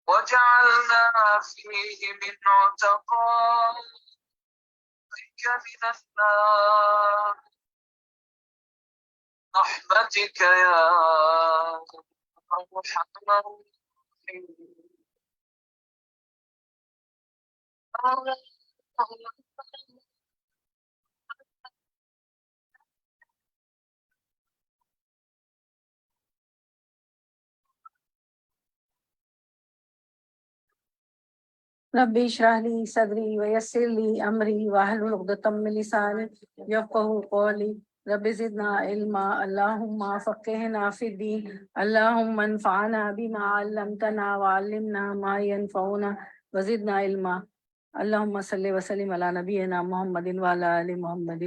وجعلنا فيه من عتقائك من النار رحمتك يا ارحم الراحمين. ربی اشرح لی صدری ویسر لی امری واحلل عقدۃ من لسانی یفقہوا قولی رب زدنا علما اللہم فقہنا فی الدین اللہم انفعنا بما علمتنا وعلمنا ما ینفعنا وزدنا علما اللہم صلی وسلم علی نبینا محمد وعلی آل محمد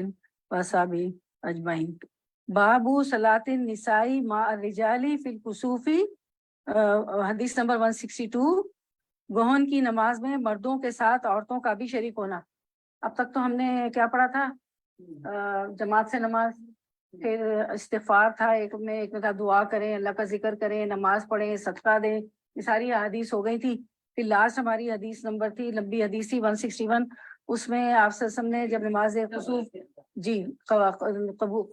وصحبہ اجمعین۔ باب صلاۃ النساء مع الرجال فی الکسوف، حدیث نمبر 162، گہن کی نماز میں مردوں کے ساتھ عورتوں کا بھی شریک ہونا۔ اب تک تو ہم نے کیا پڑھا تھا؟ جماعت سے نماز، پھر استغفار تھا، ایک میں تھا دعا کریں، اللہ کا ذکر کریں، نماز پڑھیں، صدقہ دیں، یہ ساری حدیث ہو گئی تھی۔ پھر لاسٹ ہماری حدیث نمبر تھی، لمبی حدیث تھی 161، اس میں آپ صلی اللہ علیہ وسلم نے جب نماز خسوف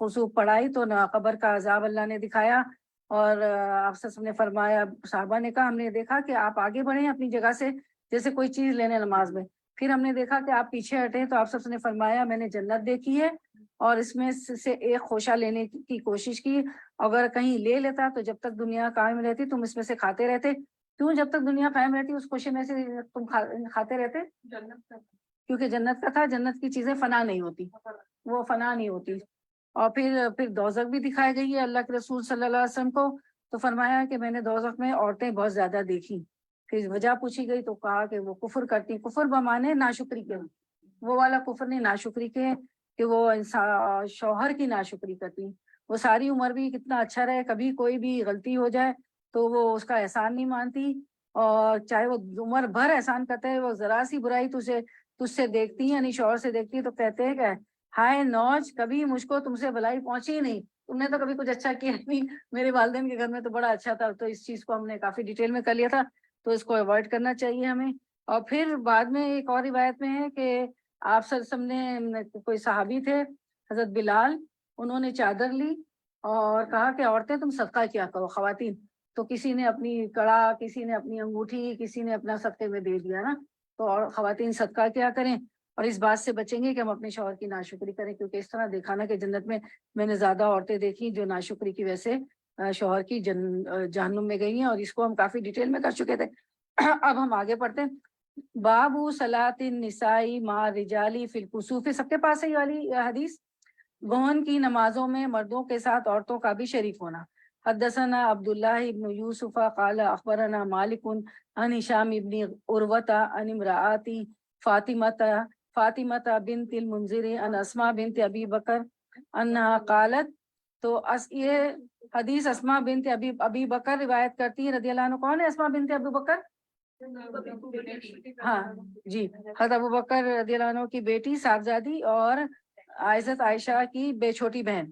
خسوف پڑھائی تو قبر کا عذاب اللہ نے دکھایا، اور آپ صلی اللہ علیہ وسلم نے فرمایا، صحابہ نے کہا ہم نے دیکھا کہ آپ آگے بڑھیں اپنی جگہ سے جیسے کوئی چیز لینے نماز میں، پھر ہم نے دیکھا کہ آپ پیچھے ہٹے تو آپ صلی اللہ علیہ وسلم نے فرمایا میں نے جنت دیکھی ہے اور اس میں سے ایک خوشہ لینے کی کوشش کی، اگر کہیں لے لیتا تو جب تک دنیا قائم رہتی تم اس میں سے کھاتے رہتے۔ کیوں جب تک دنیا قائم رہتی اس خوشے میں سے تم کھاتے رہتے؟ جنت کا، کیونکہ جنت کا تھا، جنت کی چیزیں فنا نہیں ہوتی، وہ فنا نہیں ہوتی۔ اور پھر دوزخ بھی دکھائی گئی ہے اللہ کے رسول صلی اللہ علیہ وسلم کو، تو فرمایا کہ میں نے دوزخ میں عورتیں بہت زیادہ دیکھی۔ پھر وجہ پوچھی گئی تو کہا کہ وہ کفر کرتی، کفر بمانے ناشکری کے، وہ والا کفر نہیں، ناشکری کے، کہ وہ شوہر کی ناشکری کرتی۔ وہ ساری عمر بھی کتنا اچھا رہے، کبھی کوئی بھی غلطی ہو جائے تو وہ اس کا احسان نہیں مانتی، اور چاہے وہ عمر بھر احسان کرتے ہے، وہ ذرا سی برائی تجھ سے دیکھتی ہے، یعنی شوہر سے دیکھتی ہے تو کہتے ہیں کہ ہائے نوج، کبھی مجھ کو تم سے بلائی پہنچی ہی نہیں، تم نے تو کبھی کچھ اچھا کیا نہیں، میرے والدین کے گھر میں تو بڑا اچھا تھا۔ تو اس چیز کو ہم نے کافی ڈیٹیل میں کر لیا تھا، تو اس کو اوائڈ کرنا چاہیے ہمیں۔ اور پھر بعد میں ایک اور روایت میں ہے کہ آپ صلی اللہ علیہ وسلم نے، کوئی صحابی تھے حضرت بلال، انہوں نے چادر لی اور کہا کہ عورتیں تم صدقہ کیا کرو، خواتین، تو کسی نے اپنی کڑا، کسی نے اپنی انگوٹھی، کسی نے اپنا صدقے میں دے دیا نا، تو اور خواتین صدقہ کیا کریں، اور اس بات سے بچیں گے کہ ہم اپنے شوہر کی ناشکری کریں، کیونکہ اس طرح دیکھا نا کہ جنت میں نے زیادہ عورتیں دیکھی جو ناشکری کی وجہ سے شوہر کی جہنم میں گئی ہیں، اور اس کو ہم کافی ڈیٹیل میں کر چکے تھے۔ اب ہم آگے پڑھتے ہیں۔ باب صلاۃ النساء مع الرجال فی الکسوف، سب کے پاس ہے یہ والی حدیث، گہن کی نمازوں میں مردوں کے ساتھ عورتوں کا بھی شریک ہونا۔ حدثنا عبداللہ ابن یوسف قال اخبرنا مالک عن ہشام ابن عروۃ عن امرأتی فاطمہ بنت المنذر عن اسماء بنت ابی بکر انہا قالت، تو یہ حدیث اسماء بنت ابی بکر روایت کرتی ہے رضی اللہ عنہ۔ کون ہے اسماء بنت ابو بکر؟ ہاں جی، حضرت ابو بکر رضی اللہ عنہ کی بیٹی صاحبزادی اور حضرت عائشہ کی چھوٹی بہن۔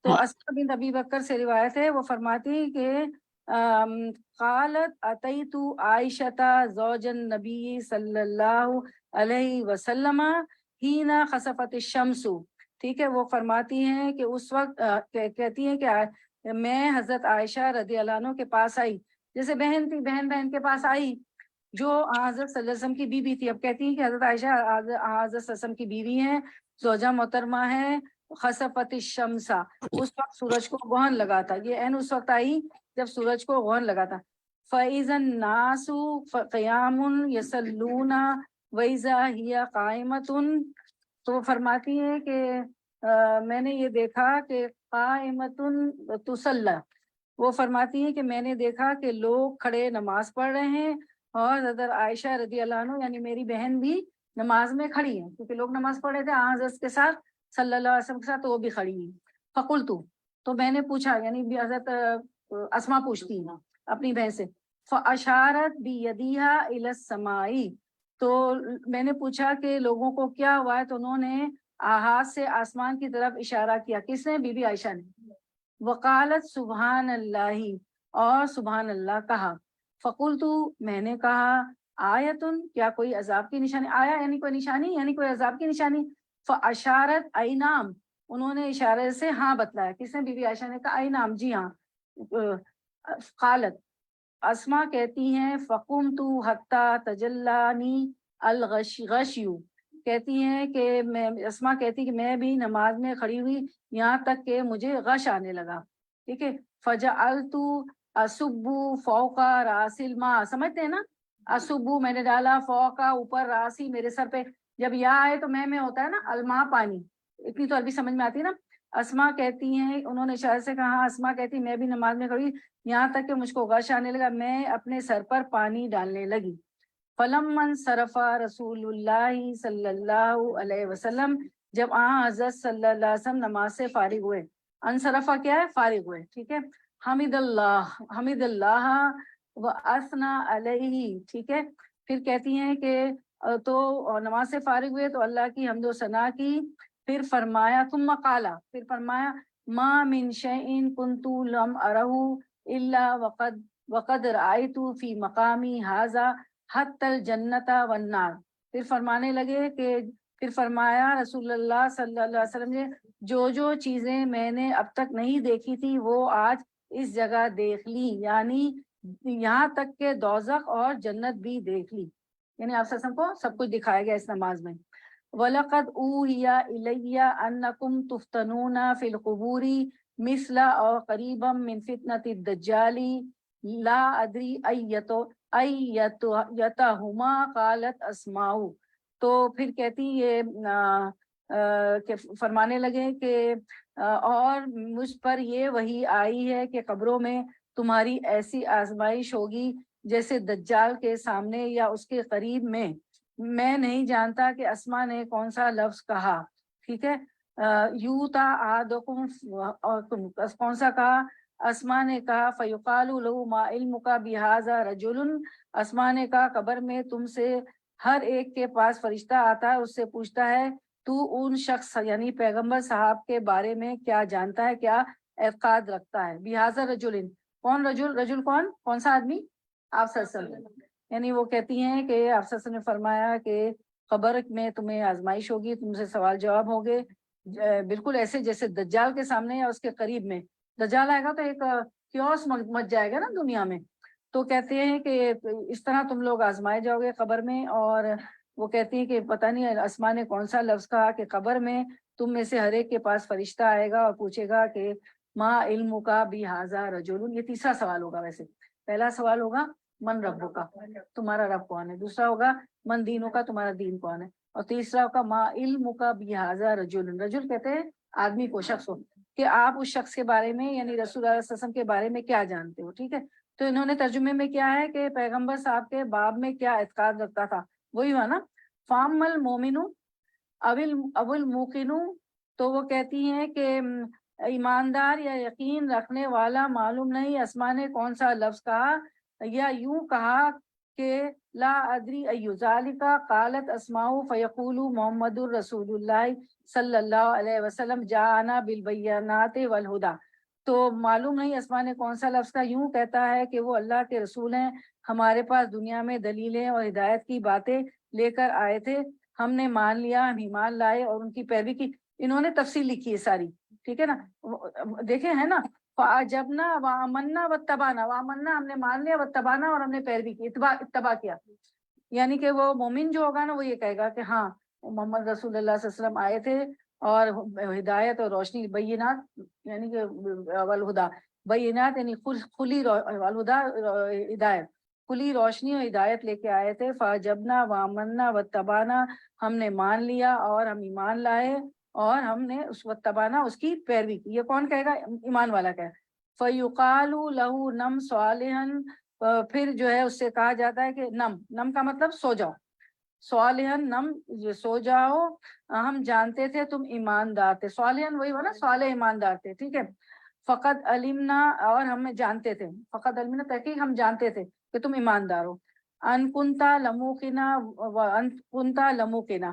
تو اسماء بنت ابی بکر سے روایت ہے، وہ فرماتی کہ قالت اتیت عائشہ زوج النبی صلی اللہ علیہ وسلم حین خسفت الشمس، ٹھیک ہے، وہ فرماتی ہیں کہ اس وقت کہتی ہیں کہ میں حضرت عائشہ رضی اللہ عنہ کے پاس آئی، جیسے بہن تھی، بہن کے پاس آئی جو حضرت صلی اللہ علیہ وسلم کی بیوی تھی۔ اب کہتی ہیں کہ حضرت عائشہ حضرت صلی اللہ علیہ وسلم کی بیوی ہیں، زوجہ محترمہ ہے۔ خسفت الشمس، اس وقت سورج کو گہن لگا تھا، یہ عین اس وقت آئی جب سورج کو گہن لگا تھا۔ فَإِذَا النَّاسُ قِيَامٌ يَصَلُّونَ وَإِذَا هِيَ قَائِمَةٌ، تو وہ فرماتی ہیں کہ میں نے یہ دیکھا کہ قائمۃ تصلی، وہ فرماتی ہیں کہ میں نے دیکھا کہ لوگ کھڑے نماز پڑھ رہے ہیں، اور حضرت عائشہ رضی اللہ عنہ یعنی میری بہن بھی نماز میں کھڑی ہیں، کیونکہ لوگ نماز پڑھ رہے تھے حضرت کے ساتھ صلی اللہ علیہ وسلم کے ساتھ، تو وہ بھی کھڑی ہیں۔ فقلت، تو میں نے پوچھا، یعنی حضرت اسماء پوچھتی ہیں اپنی بہن سے، فاشارت بیدیہا الی السماء، تو میں نے پوچھا کہ لوگوں کو کیا ہوا ہے، تو انہوں نے ہاتھ سے آسمان کی طرف اشارہ کیا. کس نے؟ بی بی عائشہ نے. وقالت سبحان اللہ، اور سبحان اللہ کہا. فقلتو، میں نے کہا آیتن، کیا کوئی عذاب کی نشانی؟ آیا یعنی کوئی نشانی، یعنی کوئی عذاب کی نشانی. فاشارت اینام، انہوں نے اشارے سے ہاں بتلایا. کس نے؟ بی بی عائشہ نے کہا اینام، جی ہاں. قالت، اسما کہتی ہیں فقمت حتی تجلانی الغشیو، کہتی ہیں کہ میں، اسما کہتی کہ میں بھی نماز میں کھڑی ہوئی یہاں تک کہ مجھے غش آنے لگا. ٹھیک ہے. فجعلت اصب فوق راس الماء، سمجھتے ہیں نا؟ اصب میں نے ڈالا، فوق اوپر، راسی میرے سر پہ. جب یا آئے تو میں ہوتا ہے نا، الماء پانی، اتنی تو عربی سمجھ میں آتی ہے نا. اسما کہتی ہیں، انہوں نے اشارے سے کہا، اسما کہتی میں بھی نماز میں کھڑی یہاں تک کہ مجھ کو غش آنے لگا، میں اپنے سر پر پانی ڈالنے لگی. فلما انصرف رسول اللہ صلی اللہ علیہ وسلم، جب حضرت صلی اللہ علیہ وسلم نماز سے فارغ ہوئے. انصرفہ کیا ہے؟ فارغ ہوئے. ٹھیک ہے. حمد اللہ و اثنا علیہ. ٹھیک ہے. پھر کہتی ہیں کہ تو نماز سے فارغ ہوئے تو اللہ کی حمد و ثنا کی. پھر فرمایا، ثم قالا، پھر فرمایا، ما من شیء کنت لم ارہ الا وقد رأیت فی مقامی ھذا حتی الجنت والنار. پھر فرمانے لگے کہ، پھر فرمایا رسول اللہ صلی اللہ علیہ وسلم نے، جو چیزیں میں نے اب تک نہیں دیکھی تھی وہ آج اس جگہ دیکھ لی، یعنی یہاں تک کہ دوزخ اور جنت بھی دیکھ لی. یعنی آپ سب کو سب کچھ دکھایا گیا اس نماز میں. وَلَقَدْ أُوحِيَ إِلَيَّ أَنَّكُمْ تُفْتَنُونَ فِي الْقُبُورِ مِثْلَ أَوْ قَرِيبًا مِنْ فِتْنَةِ الدَّجَّالِ لَا أَدْرِي أَيَّتَهُمَا قَالَتْ أَسْمَاءُ. تو پھر کہتی یہ کہ فرمانے لگے کہ اور مجھ پر یہ وحی آئی ہے کہ قبروں میں تمہاری ایسی آزمائش ہوگی جیسے دجال کے سامنے یا اس کے قریب میں نہیں جانتا کہ اسما نے کون سا لفظ کہا. ٹھیک ہے. یوتا آدکم، کون سا کہا؟ اسما نے کہا فیقال لہو ما علمک بہذا رجل، اسما نے کہا قبر میں تم سے ہر ایک کے پاس فرشتہ آتا ہے، اس سے پوچھتا ہے تو ان شخص یعنی پیغمبر صاحب کے بارے میں کیا جانتا ہے، کیا اعتقاد رکھتا ہے. بہذا رجل، کون رجل؟ رجل کون سا آدمی؟ آپ صلی اللہ علیہ وسلم. یعنی وہ کہتی ہیں کہ آپ صلی اللہ علیہ وسلم نے فرمایا کہ قبر میں تمہیں آزمائش ہوگی، تم سے سوال جواب ہوگے بالکل ایسے جیسے دجال کے سامنے یا اس کے قریب میں. دجال آئے گا تو ایک کیوس مچ جائے گا نا دنیا میں. تو کہتے ہیں کہ اس طرح تم لوگ آزمائے جاؤ گے قبر میں. اور وہ کہتی ہے کہ پتہ نہیں اسما نے کون سا لفظ کہا کہ قبر میں تم میں سے ہر ایک کے پاس فرشتہ آئے گا اور پوچھے گا کہ ما علمک بہذا رجل. یہ تیسرا سوال ہوگا. ویسے پہلا سوال ہوگا من ربک کا، تمہارا رب کون ہے. دوسرا ہوگا من دینک کا، تمہارا دین کون ہے. اور تیسرا ہوگا ما علمک بہذا رجل. رجل کہتے ہیں آدمی کو، شخص کو، کہ آپ اس شخص کے بارے میں یعنی رسول اللہ صلی اللہ علیہ وسلم کے بارے میں کیا جانتے ہو. ٹھیک ہے. تو انہوں نے ترجمے میں کیا ہے کہ پیغمبر صاحب کے باب میں کیا اعتقاد رکھتا تھا، وہی ہوا نا. فام المومن اب الموقن، تو وہ کہتی ہیں کہ ایماندار یا یقین رکھنے والا معلوم نہیں اسما نے کون سا لفظ کہا، یا یوں کہا کہ لا ادری ای ذالک قالت اسماء فیقول محمد الرسول اللہ صلی اللہ علیہ وسلم جاءنا بالبینات والہدی. تو معلوم نہیں اسما نے کون سا لفظ کا، یوں کہتا ہے کہ وہ اللہ کے رسول ہیں، ہمارے پاس دنیا میں دلیلیں اور ہدایت کی باتیں لے کر آئے تھے، ہم نے مان لیا، ہم ایمان لائے اور ان کی پیروی کی. انہوں نے تفصیل لکھی ہے ساری. ٹھیک ہے نا. دیکھیں ہے نا، فَأَجَبْنَا وَآمَنَّا وَاتَّبَعْنَا. وَآمَنَّا ہم نے مان لیا، وَاتَّبَعْنَا اور ہم نے پیروی کی، اتباع کیا. یعنی کہ وہ مومن جو ہوگا نا وہ یہ کہے گا کہ ہاں محمد رسول اللہ صلی اللہ علیہ وسلم آئے تھے اور ہدایت اور روشنی، بینات یعنی کہ والہدا، بینات یعنی کھلی والہدا ہدایت، کھلی روشنی اور ہدایت لے کے آئے تھے. فَأَجَبْنَا وَآمَنَّا وَاتَّبَعْنَا ہم نے مان لیا اور ہم ایمان لائے اور ہم نے اس واتبعنا اس کی پیروی کی. یہ کون کہے گا؟ ایمان والا کہے. فَيُقَالُ لَهُ نَمْ صَالِحًا، پھر جو ہے اس سے کہا جاتا ہے کہ نم کا مطلب سو جاؤ. صالحً نم، سو جاؤ، ہم جانتے تھے تم ایماندار تھے. صالحً وہی ہوا نا، صالح ایماندار تھے. ٹھیک ہے. فقط علمنا، اور ہم جانتے تھے، فقط علمنا تحقیق ہم جانتے تھے. کہ تم ایماندار ہو. ان کنتا لموقنا و ان کنتا لموقنا،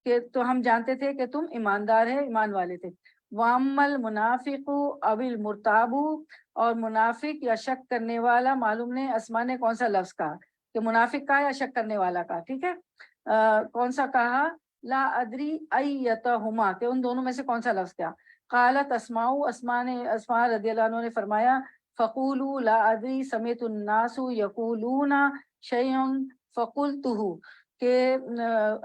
کہ تو ہم جانتے تھے کہ تم ایماندار ہے، ایمان والے تھے. وامل منافق او المرتاب، اور منافق یا شک کرنے والا، معلوم نہیں اسما نے کون سا لفظ کہا کہ منافق کا یا شک کرنے والا کا، ٹھیک ہے. کون سا کہا؟ لا ادری ایتہما، کہ ان دونوں میں سے کون سا لفظ کیا. قالت اسماء، اسماء رضی اللہ عنہ نے فرمایا فقولوا لا ادری سمعت الناس یقولون شیئا فقلتہ، کہ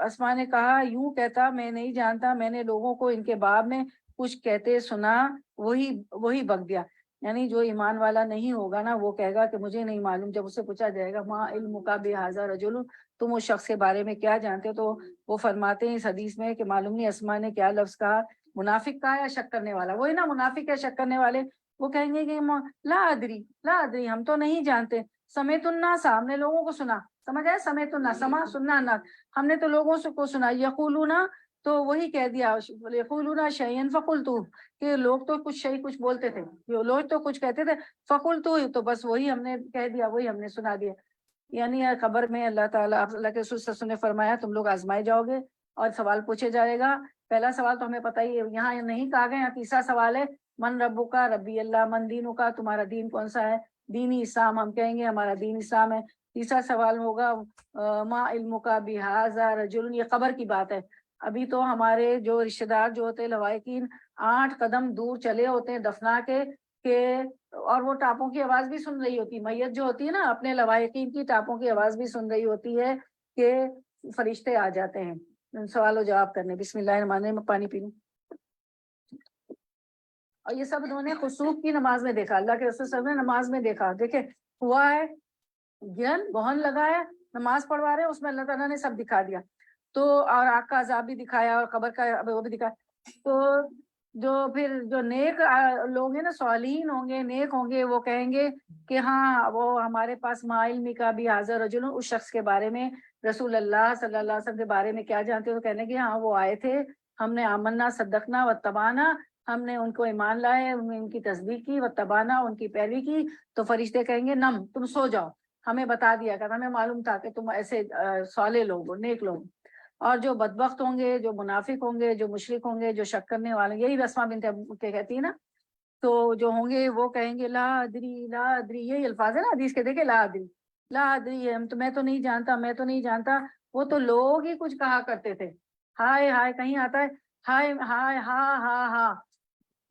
اسماء نے کہا یوں کہتا میں نہیں جانتا، میں نے لوگوں کو ان کے باب میں کچھ کہتے سنا، وہی بک دیا. یعنی جو ایمان والا نہیں ہوگا نا وہ کہے گا کہ مجھے نہیں معلوم. جب اسے پوچھا جائے گا ما علمک بہذا رجل، تم اس شخص کے بارے میں کیا جانتے ہو، تو وہ فرماتے ہیں اس حدیث میں کہ معلوم نہیں اسماء نے کیا لفظ کہا، منافق کا یا شک کرنے والا. وہی نا منافق یا شک کرنے والے وہ کہیں گے کہ لا ادری، لا ادری ہم تو نہیں جانتے. سمیت الناس، ہم نے لوگوں کو سنا. سمجھ آئے؟ سمیت الناس، سما سننا نا، ہم نے تو لوگوں کو سنا. یقولون، تو وہی کہہ دیا یقولون شیئا فقلت، کہ لوگ تو کچھ شیء کچھ بولتے تھے، لوگ تو کچھ کہتے تھے، فقلت تو بس وہی ہم نے کہہ دیا، وہی ہم نے سنا دیا. یعنی قبر میں اللہ تعالیٰ، اللہ کے رسول صلی اللہ علیہ وسلم نے فرمایا تم لوگ آزمائے جاؤ گے اور سوال پوچھے جائے گا. پہلا سوال تو ہمیں پتہ ہی ہے، یہاں نہیں کہا گیا. یہاں تیسرا سوال ہے من ربک، ربی اللہ. من دینک، تمہارا دین کون سا ہے؟ دینی اسلام. ہم کہیں گے ہمارا دین اسلام ہے. تیسرا سوال ہوگا ما علمک بہذا رجل، یہ قبر کی بات ہے. ابھی تو ہمارے جو رشتہ دار جو ہوتے ہیں لوائقین 8 قدم دور چلے ہوتے ہیں دفنا کے، کہ اور وہ ٹاپوں کی آواز بھی سن رہی ہوتی، میت جو ہوتی ہے نا اپنے لوائقین کی ٹاپوں کی آواز بھی سن رہی ہوتی ہے کہ فرشتے آ جاتے ہیں سوال و جواب کرنے. بسم اللہ الرحمن الرحیم. میں پانی پی لوں. اور یہ سب انہوں نے خسوف کی نماز میں دیکھا، اللہ کے رسول صلی اللہ علیہ وسلم نے نماز میں دیکھا. دیکھیں ہوا ہے گن بہن لگا ہے، نماز پڑھوا رہے ہیں، اس میں اللہ تعالیٰ نے سب دکھا دیا. تو اور آگ کا عذاب بھی دکھایا اور قبر کا وہ بھی دکھایا. تو جو نیک لوگ ہیں نا، صالحین ہوں گے، نیک ہوں گے، وہ کہیں گے کہ ہاں وہ ہمارے پاس ما علمی کا بھی حاضر رجل، اس شخص کے بارے میں رسول اللہ صلی اللہ علیہ وسلم کے بارے میں کیا جانتے ہو. کہنے کہ ہاں وہ آئے تھے، ہم نے آمنا صدقنا واتبعنا، ہم نے ان کو ایمان لائے، ان کی تصدیق کی، واتبعنا ان کی پیروی کی. تو فرشتے کہیں گے نم، تم سو جاؤ، ہمیں بتا دیا کرا، ہمیں معلوم تھا کہ تم ایسے صالح لوگ ہو، نیک لوگ. اور جو بدبخت ہوں گے، جو منافق ہوں گے، جو مشرک ہوں گے، جو شک کرنے والے، یہی اسماء بنت ابو کے کہتی ہے نا، تو جو ہوں گے وہ کہیں گے لا ادری، لا ادری. یہی الفاظ ہے نا حدیث کے، دیکھیں لا ادری، لا ادری، ہم تو میں تو نہیں جانتا، میں تو نہیں جانتا. وہ تو لوگ ہی کچھ کہا کرتے تھے. ہائے ہائے، کہیں آتا ہے ہائے ہائے ہاں ہاں ہاں،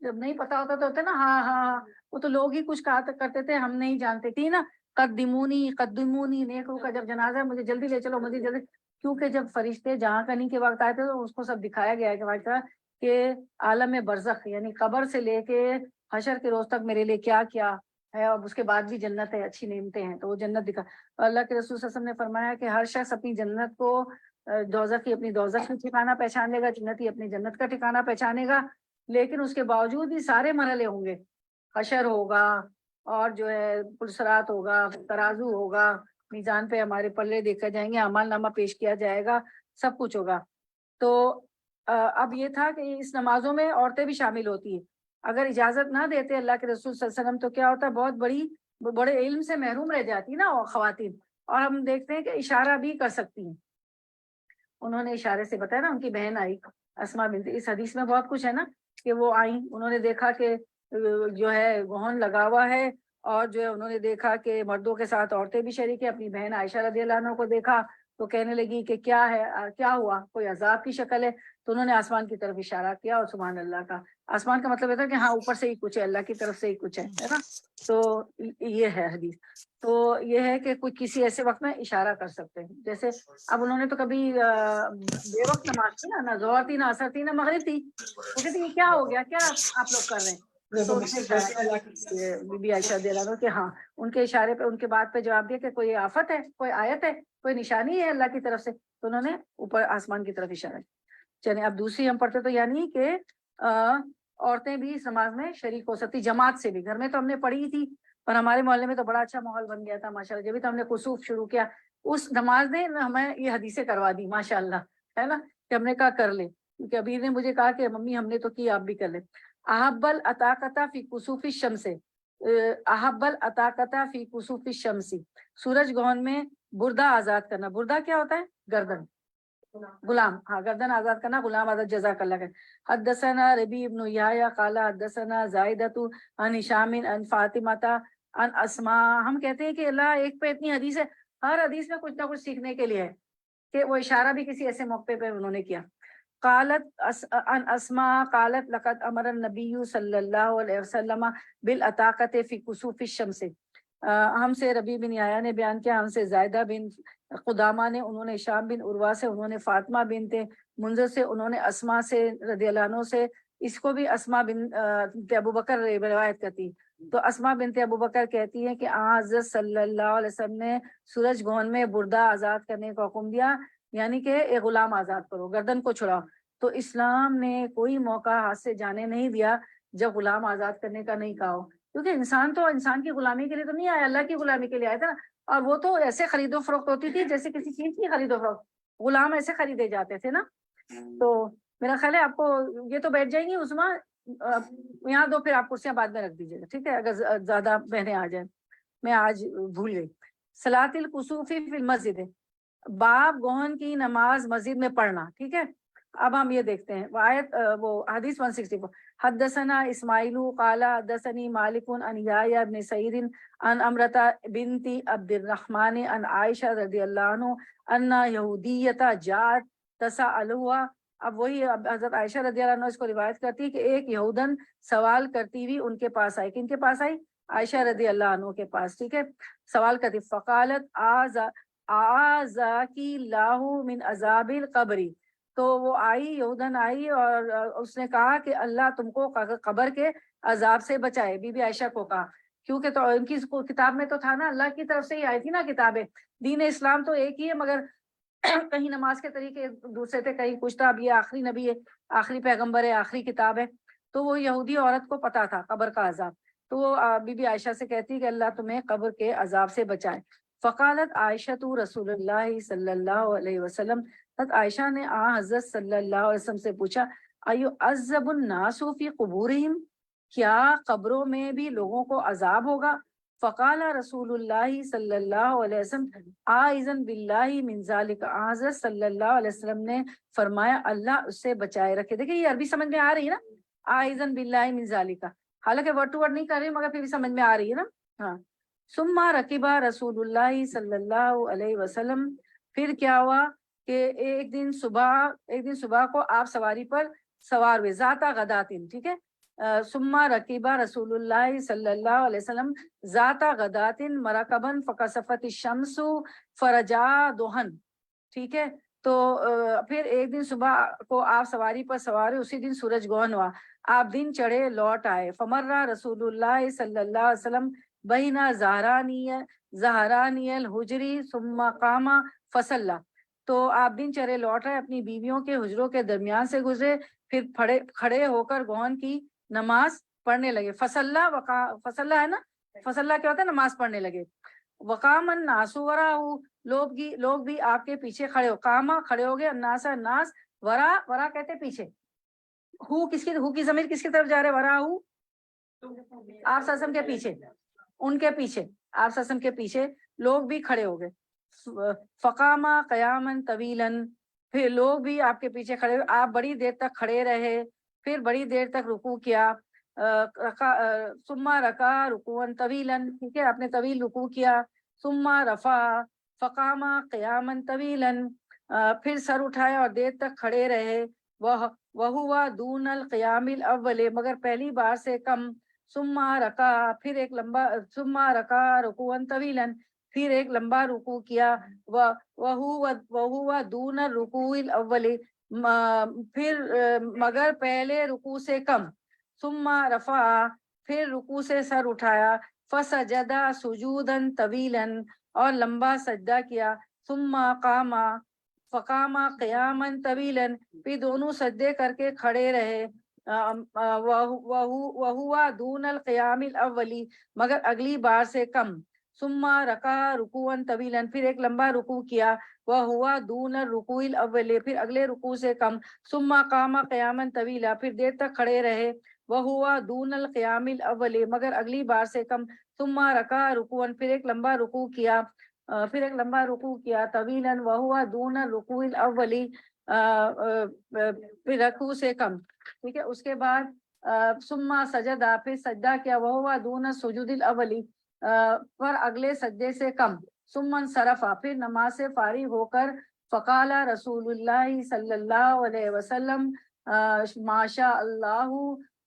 جب نہیں پتا ہوتا تو ہوتا ہے نا ہاں ہاں ہاں. وہ تو لوگ ہی کچھ کہا کرتے تھے، ہم نہیں جانتے تھی نا. قدمونی قدمونی، نیکوں کا جب جنازہ ہے مجھے جلدی لے چلو، مجھے جلدی. کیونکہ جب فرشتے جہاں کنی کے وقت آئے تھے تو اس کو سب دکھایا گیا ہے کہ عالم برزخ یعنی قبر سے لے کے حشر کے روز تک میرے لیے کیا کیا ہے، اور اس کے بعد بھی جنت ہے، اچھی نعمتیں ہیں. تو وہ جنت دکھا. اللہ کے رسول صلی اللہ علیہ وسلم نے فرمایا کہ ہر شخص اپنی جنت کو، دوزخی اپنی دوزخ کا ٹھکانہ پہچانے گا، جنتی اپنی جنت کا ٹھکانہ پہچانے گا. لیکن اس کے باوجود بھی سارے مرحلے ہوں گے. حشر ہوگا، اور جو ہے پلسرات ہوگا، ترازو ہوگا، میزان پہ ہمارے پلے دیکھے جائیں گے، اعمال نامہ پیش کیا جائے گا، سب کچھ ہوگا. تو اب یہ تھا کہ اس نمازوں میں عورتیں بھی شامل ہوتی ہیں. اگر اجازت نہ دیتے اللہ کے رسول صلی اللہ علیہ وسلم تو کیا ہوتا ہے، بہت بڑے علم سے محروم رہ جاتی نا خواتین. اور ہم دیکھتے ہیں کہ اشارہ بھی کر سکتی ہیں. انہوں نے اشارے سے بتایا نا، ان کی بہن آئی اسماء بنت، اس حدیث میں بہت کچھ ہے نا، کہ وہ آئیں، انہوں نے دیکھا کہ جو ہے گہن لگا ہوا ہے، اور جو ہے انہوں نے دیکھا کہ مردوں کے ساتھ عورتیں بھی شریک ہیں. اپنی بہن عائشہ رضی اللہ عنہ کو دیکھا تو کہنے لگی کہ کیا ہے، کیا ہوا، کوئی عذاب کی شکل ہے. تو انہوں نے آسمان کی طرف اشارہ کیا، اور سبحان اللہ کا، آسمان کا مطلب یہ تھا کہ ہاں اوپر سے ہی کچھ ہے، اللہ کی طرف سے ہی کچھ ہے نا. تو یہ ہے حدیث. تو یہ ہے کہ کوئی کسی ایسے وقت میں اشارہ کر سکتے ہیں. جیسے اب انہوں نے تو کبھی بے وقت نماز تھی نا ظہر تھی، نہ عصر تھی، نہ مغرب تھی. وہ کہتی ہیں کیا ہو گیا، کیا آپ لوگ کر رہے ہیں. تو انہوں نے اشارہ کیا، بی بی عائشہ رضی اللہ عنہا کہ ہاں، ان کے اشارے پہ، ان کے بات پہ جواب دیا کہ کوئی آفت ہے، کوئی آیت ہے، کوئی نشانی ہے اللہ کی طرف سے. تو انہوں نے اوپر آسمان کی طرف اشارہ کیا. چلیں اب دوسری ہم پڑھتے، تو یعنی کہ عورتیں بھی اس نماز میں شریک ہو سکتی، جماعت سے بھی. گھر میں تو ہم نے پڑھی تھی، پر ہمارے محلے میں تو بڑا اچھا ماحول بن گیا تھا ماشاءاللہ. جبھی تو ہم نے کسوف شروع کیا، اس نماز نے ہمیں یہ حدیثیں کروا دی ماشاءاللہ، ہے نا، کہ ہم نے کہا کر لے. کیونکہ ابھی نے مجھے کہا کہ ممی ہم نے تو کی، آپ بھی کر لیں. احب العطاقۃ فی کسوف الشمس، احب العتاقۃ فی کسوف الشمس، سورج گہن میں بردہ آزاد کرنا. بردہ کیا ہوتا ہے؟ گردن، غلام. ہاں، گردن آزاد کرنا، غلام آزاد. جزاک اللہ خیر. حدثنا ربیع بن یحییٰ قال حدثنا زائدۃ عن ہشام عن فاطمۃ عن اسماء. ہم کہتے ہیں کہ اللہ ایک پہ اتنی حدیث ہے، ہر حدیث میں کچھ نہ کچھ سیکھنے کے لیے ہے، کہ وہ اشارہ بھی کسی ایسے موقع پہ انہوں نے کیا. قالت عن اسماء قالت لقد امر النبی صلی اللہ علیہ وسلم بالعتاقۃ فی کسوف الشمس. ہم سے ربیع بن یحییٰ نے بیان کیا، ہم سے زائدہ بن قدامہ نے، انہوں نے شام بن عروہ سے، انہوں نے فاطمہ بنت منذر سے، انہوں نے اسماء سے رضی اللہ عنہ سے. اس کو بھی اسماء بنت ابو بکر روایت کرتی. تو اسماء بنت ابو بکر کہتی ہے کہ حضرت صلی اللہ علیہ وسلم نے سورج گہن میں بردہ آزاد کرنے کا حکم دیا، یعنی کہ ایک غلام آزاد کرو، گردن کو چھڑاؤ. تو اسلام نے کوئی موقع ہاتھ سے جانے نہیں دیا جب غلام آزاد کرنے کا نہیں کہا ہو، کیونکہ انسان تو انسان کی غلامی کے لیے تو نہیں آیا، اللہ کی غلامی کے لیے آیا تھا نا. اور وہ تو ایسے خرید و فروخت ہوتی تھی جیسے کسی چیز کی خرید و فروخت، غلام ایسے خریدے جاتے تھے نا. تو میرا خیال ہے آپ کو یہ تو بیٹھ جائیں گی عثما، یہاں دو، پھر آپ کرسیاں بعد میں رکھ دیجیے گا، ٹھیک ہے، اگر زیادہ بہنیں آ جائیں. میں آج بھول گئی. صلاۃ الکسوف فی المسجد، باب گہن کی نماز مسجد میں پڑھنا. ٹھیک ہے، اب ہم یہ دیکھتے ہیں آیت، وہ حدیث 164. حدثنا اسماعیل قال حدثني مالک عن یحییٰ بن سعید عن امرۃ بنت عبد الرحمن عن عائشہ رضی اللہ عنہ ان یہودیۃ جاءت تسألها. اب وہی حضرت عائشہ رضی اللہ عنہ اس کو روایت کرتی ہے کہ ایک یہودن سوال کرتی ہوئی ان کے پاس آئی. کن کے پاس آئی؟ عائشہ رضی اللہ عنہ کے پاس. ٹھیک ہے، سوال کرتی. فقالت اعاذکی اللہ من عذاب القبر. تو وہ آئی، یہودن آئی، اور اس نے کہا کہ اللہ تم کو قبر کے عذاب سے بچائے. بی بی عائشہ کو کہا، کیونکہ تو ان کی کتاب میں تو تھا نا، اللہ کی طرف سے ہی آئی تھی نا کتابیں. دین اسلام تو ایک ہی ہے، مگر کہیں نماز کے طریقے دوسرے تھے، کہیں کچھ تھا. اب یہ آخری نبی ہے، آخری پیغمبر ہے، آخری کتاب ہے. تو وہ یہودی عورت کو پتا تھا قبر کا عذاب، تو وہ بی بی عائشہ سے کہتی کہ اللہ تمہیں قبر کے عذاب سے بچائے. فقالت عائشہ تو رسول اللہ صلی اللہ علیہ وسلم. عائشہ نے حضرت صلی اللہ علیہ وسلم سے پوچھا، ایعذب الناس فی قبورہم، کیا قبروں میں بھی لوگوں کو عذاب ہوگا؟ فقال رسول اللہ صلی اللہ علیہ وسلم اعوذ باللہ من ذالک. حضرت صلی اللہ علیہ وسلم نے فرمایا اللہ اس سے بچائے رکھے. دیکھیں یہ عربی سمجھ میں آ رہی ہے نا، اعوذ باللہ من ذالک، حالانکہ ورڈ ٹو ورڈ نہیں کر رہی مگر پھر بھی سمجھ میں آ رہی ہے نا. ہاں. ثم رکب رسول اللہ صلی اللہ علیہ وسلم، پھر کیا ہوا کہ ایک دن صبح کو آپ سواری پر سوار ہوئے. ذات غداتن. ٹھیک ہے، ثم رکب رسول اللہ صلی اللہ علیہ وسلم ذات غداتن مرکبن فکسفت الشمس فرجا دہن. ٹھیک ہے، تو پھر ایک دن صبح کو آپ سواری پر سوار ہوئے، اسی دن سورج گہن ہوا، آپ دن چڑھے لوٹ آئے. فمر رسول اللہ صلی اللہ علیہ وسلم بینا زہرانی الحجری ثم قام فصلی. تو آپ دن چڑھے لوٹ رہے، اپنی بیویوں کے حجروں کے درمیان سے گزرے، پھر کھڑے ہو کر گہن کی نماز پڑھنے لگے. فصلہ ہے نا، فصلہ کیا ہوتا ہے؟ نماز پڑھنے لگے. وقام الناس وراء، لوگ بھی آپ کے پیچھے کھڑے ہو. قاما کھڑے ہو گئے، الناس ورا کہتے پیچھے. ہو کی ضمیر کس کی طرف جا رہے؟ ورا ہو آپ سسم کے پیچھے، ان کے پیچھے، آپ سسم کے پیچھے لوگ بھی کھڑے ہو گئے. فقاما قیاما طویلا، پھر لوگ بھی آپ کے پیچھے کھڑے ہوئے، آپ بڑی دیر تک کھڑے رہے، پھر بڑی دیر تک رکوع کیا. ثم رکع رکوعا طویلا، ٹھیک ہے، آپ نے طویل رکوع کیا. ثم رفع فقاما قیاما طویلا، پھر سر اٹھایا اور دیر تک کھڑے رہے. وہوا دون القیام الاول، مگر پہلی بار سے کم. ثم رکع، پھر ایک لمبا، ثم رکع رکوعا طویلا، پھر ایک لمبا رکوع کیا. وہوا دون الرکوع الاول، پھر مگر پہلے رکوع سے کم. ثم رفع، پھر رکوع سے سر اٹھایا. فسجد سجودا طویلا، اور لمبا سجدہ کیا. ثم قام فقام قیاما طویلا، پھر دونوں سجدے کر کے کھڑے رہے. وہوا دون القیام الاولی، مگر اگلی بار سے کم. ثم رکع رکوعا طویلا، پھر ایک لمبا رکوع کیا. وہوا دون الرکوع الاول، پھر اگلے رکوع سے کم. ثم قام قیاما طویلا، پھر دیر تک کھڑے رہے. وہوا دون القیام الاول، مگر اگلی بار سے کم، ثم رکع رکوعا، پھر ایک لمبا رکوع کیا، طویلا وہوا دون الرکوع الاولی، پھر رکوع سے کم، ٹھیک ہے. اس کے بعد ثم سجدہ، پھر سجدہ کیا، وہوا دون السجود الاولی، پر اگلے سجدے سے کم. ثم انصرف، پھر نماز سے فارغ ہو کر، فقال رسول اللہ صلی اللہ علیہ وسلم ماشاء اللہ،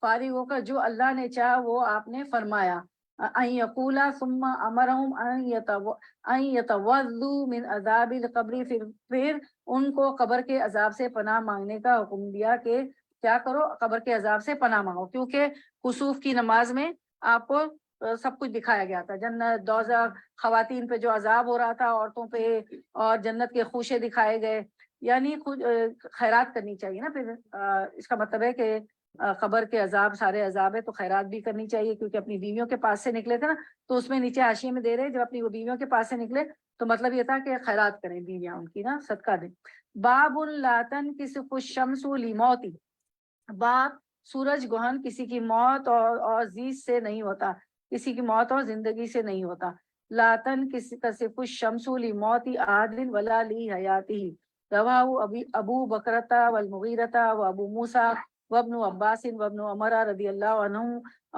فارغ ہو کر جو اللہ نے چاہا وہ آپ نے فرمایا. ان یقولا ثم امرهم ان یتوضوا من عذاب القبر، پھر ان کو قبر کے عذاب سے پناہ مانگنے کا حکم دیا کہ کیا کرو، قبر کے عذاب سے پناہ مانگو، کیونکہ خسوف کی نماز میں آپ کو سب کچھ دکھایا گیا تھا، جنت دوزخ، خواتین پہ جو عذاب ہو رہا تھا، عورتوں پہ، اور جنت کے خوشے دکھائے گئے. یعنی خیرات کرنی چاہیے نا. پھر اس کا مطلب ہے کہ قبر کے عذاب سارے عذاب ہے تو خیرات بھی کرنی چاہیے، کیونکہ اپنی بیویوں کے پاس سے نکلے تھے نا، تو اس میں نیچے حاشیے میں دے رہے جب اپنی وہ بیویوں کے پاس سے نکلے تو مطلب یہ تھا کہ خیرات کریں بیویاں ان کی نا، صدقہ دیں. باب لا تنکسف الشمس لموت، باب سورج گہن کسی کی موت اور زیست سے نہیں ہوتا، کسی کی موت اور زندگی سے نہیں ہوتا. لا تنکسف الشمس لموت احد ولا لحیاتہ، رواہ ابو بکرۃ والمغیرۃ وابو موسیٰ وابن عباس وابن عمر رضی اللہ عنہ،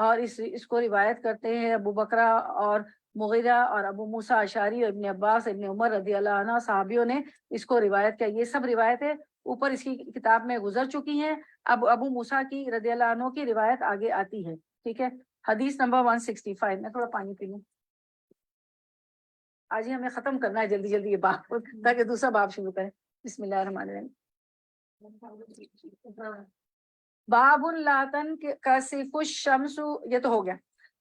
اور اس کو روایت کرتے ہیں ابو بکرہ اور مغیرہ اور ابو موسیٰ اشعری اور ابن عباس ابن عمر رضی اللہ عنہ صحابیوں نے اس کو روایت کیا. یہ سب روایتیں اوپر اس کی کتاب میں گزر چکی ہیں. اب ابو موسیٰ کی رضی اللہ عنہ کی روایت آگے آتی ہے. ٹھیک ہے. حدیث نمبر 165. میں تھوڑا پانی پی لوں. آج ہی ہمیں ختم کرنا ہے جلدی جلدی یہ باب تاکہ دوسرا باب شروع کریں. بسم اللہ الرحمن الرحیم. باب لا تنکسف الشمس، یہ تو ہو گیا.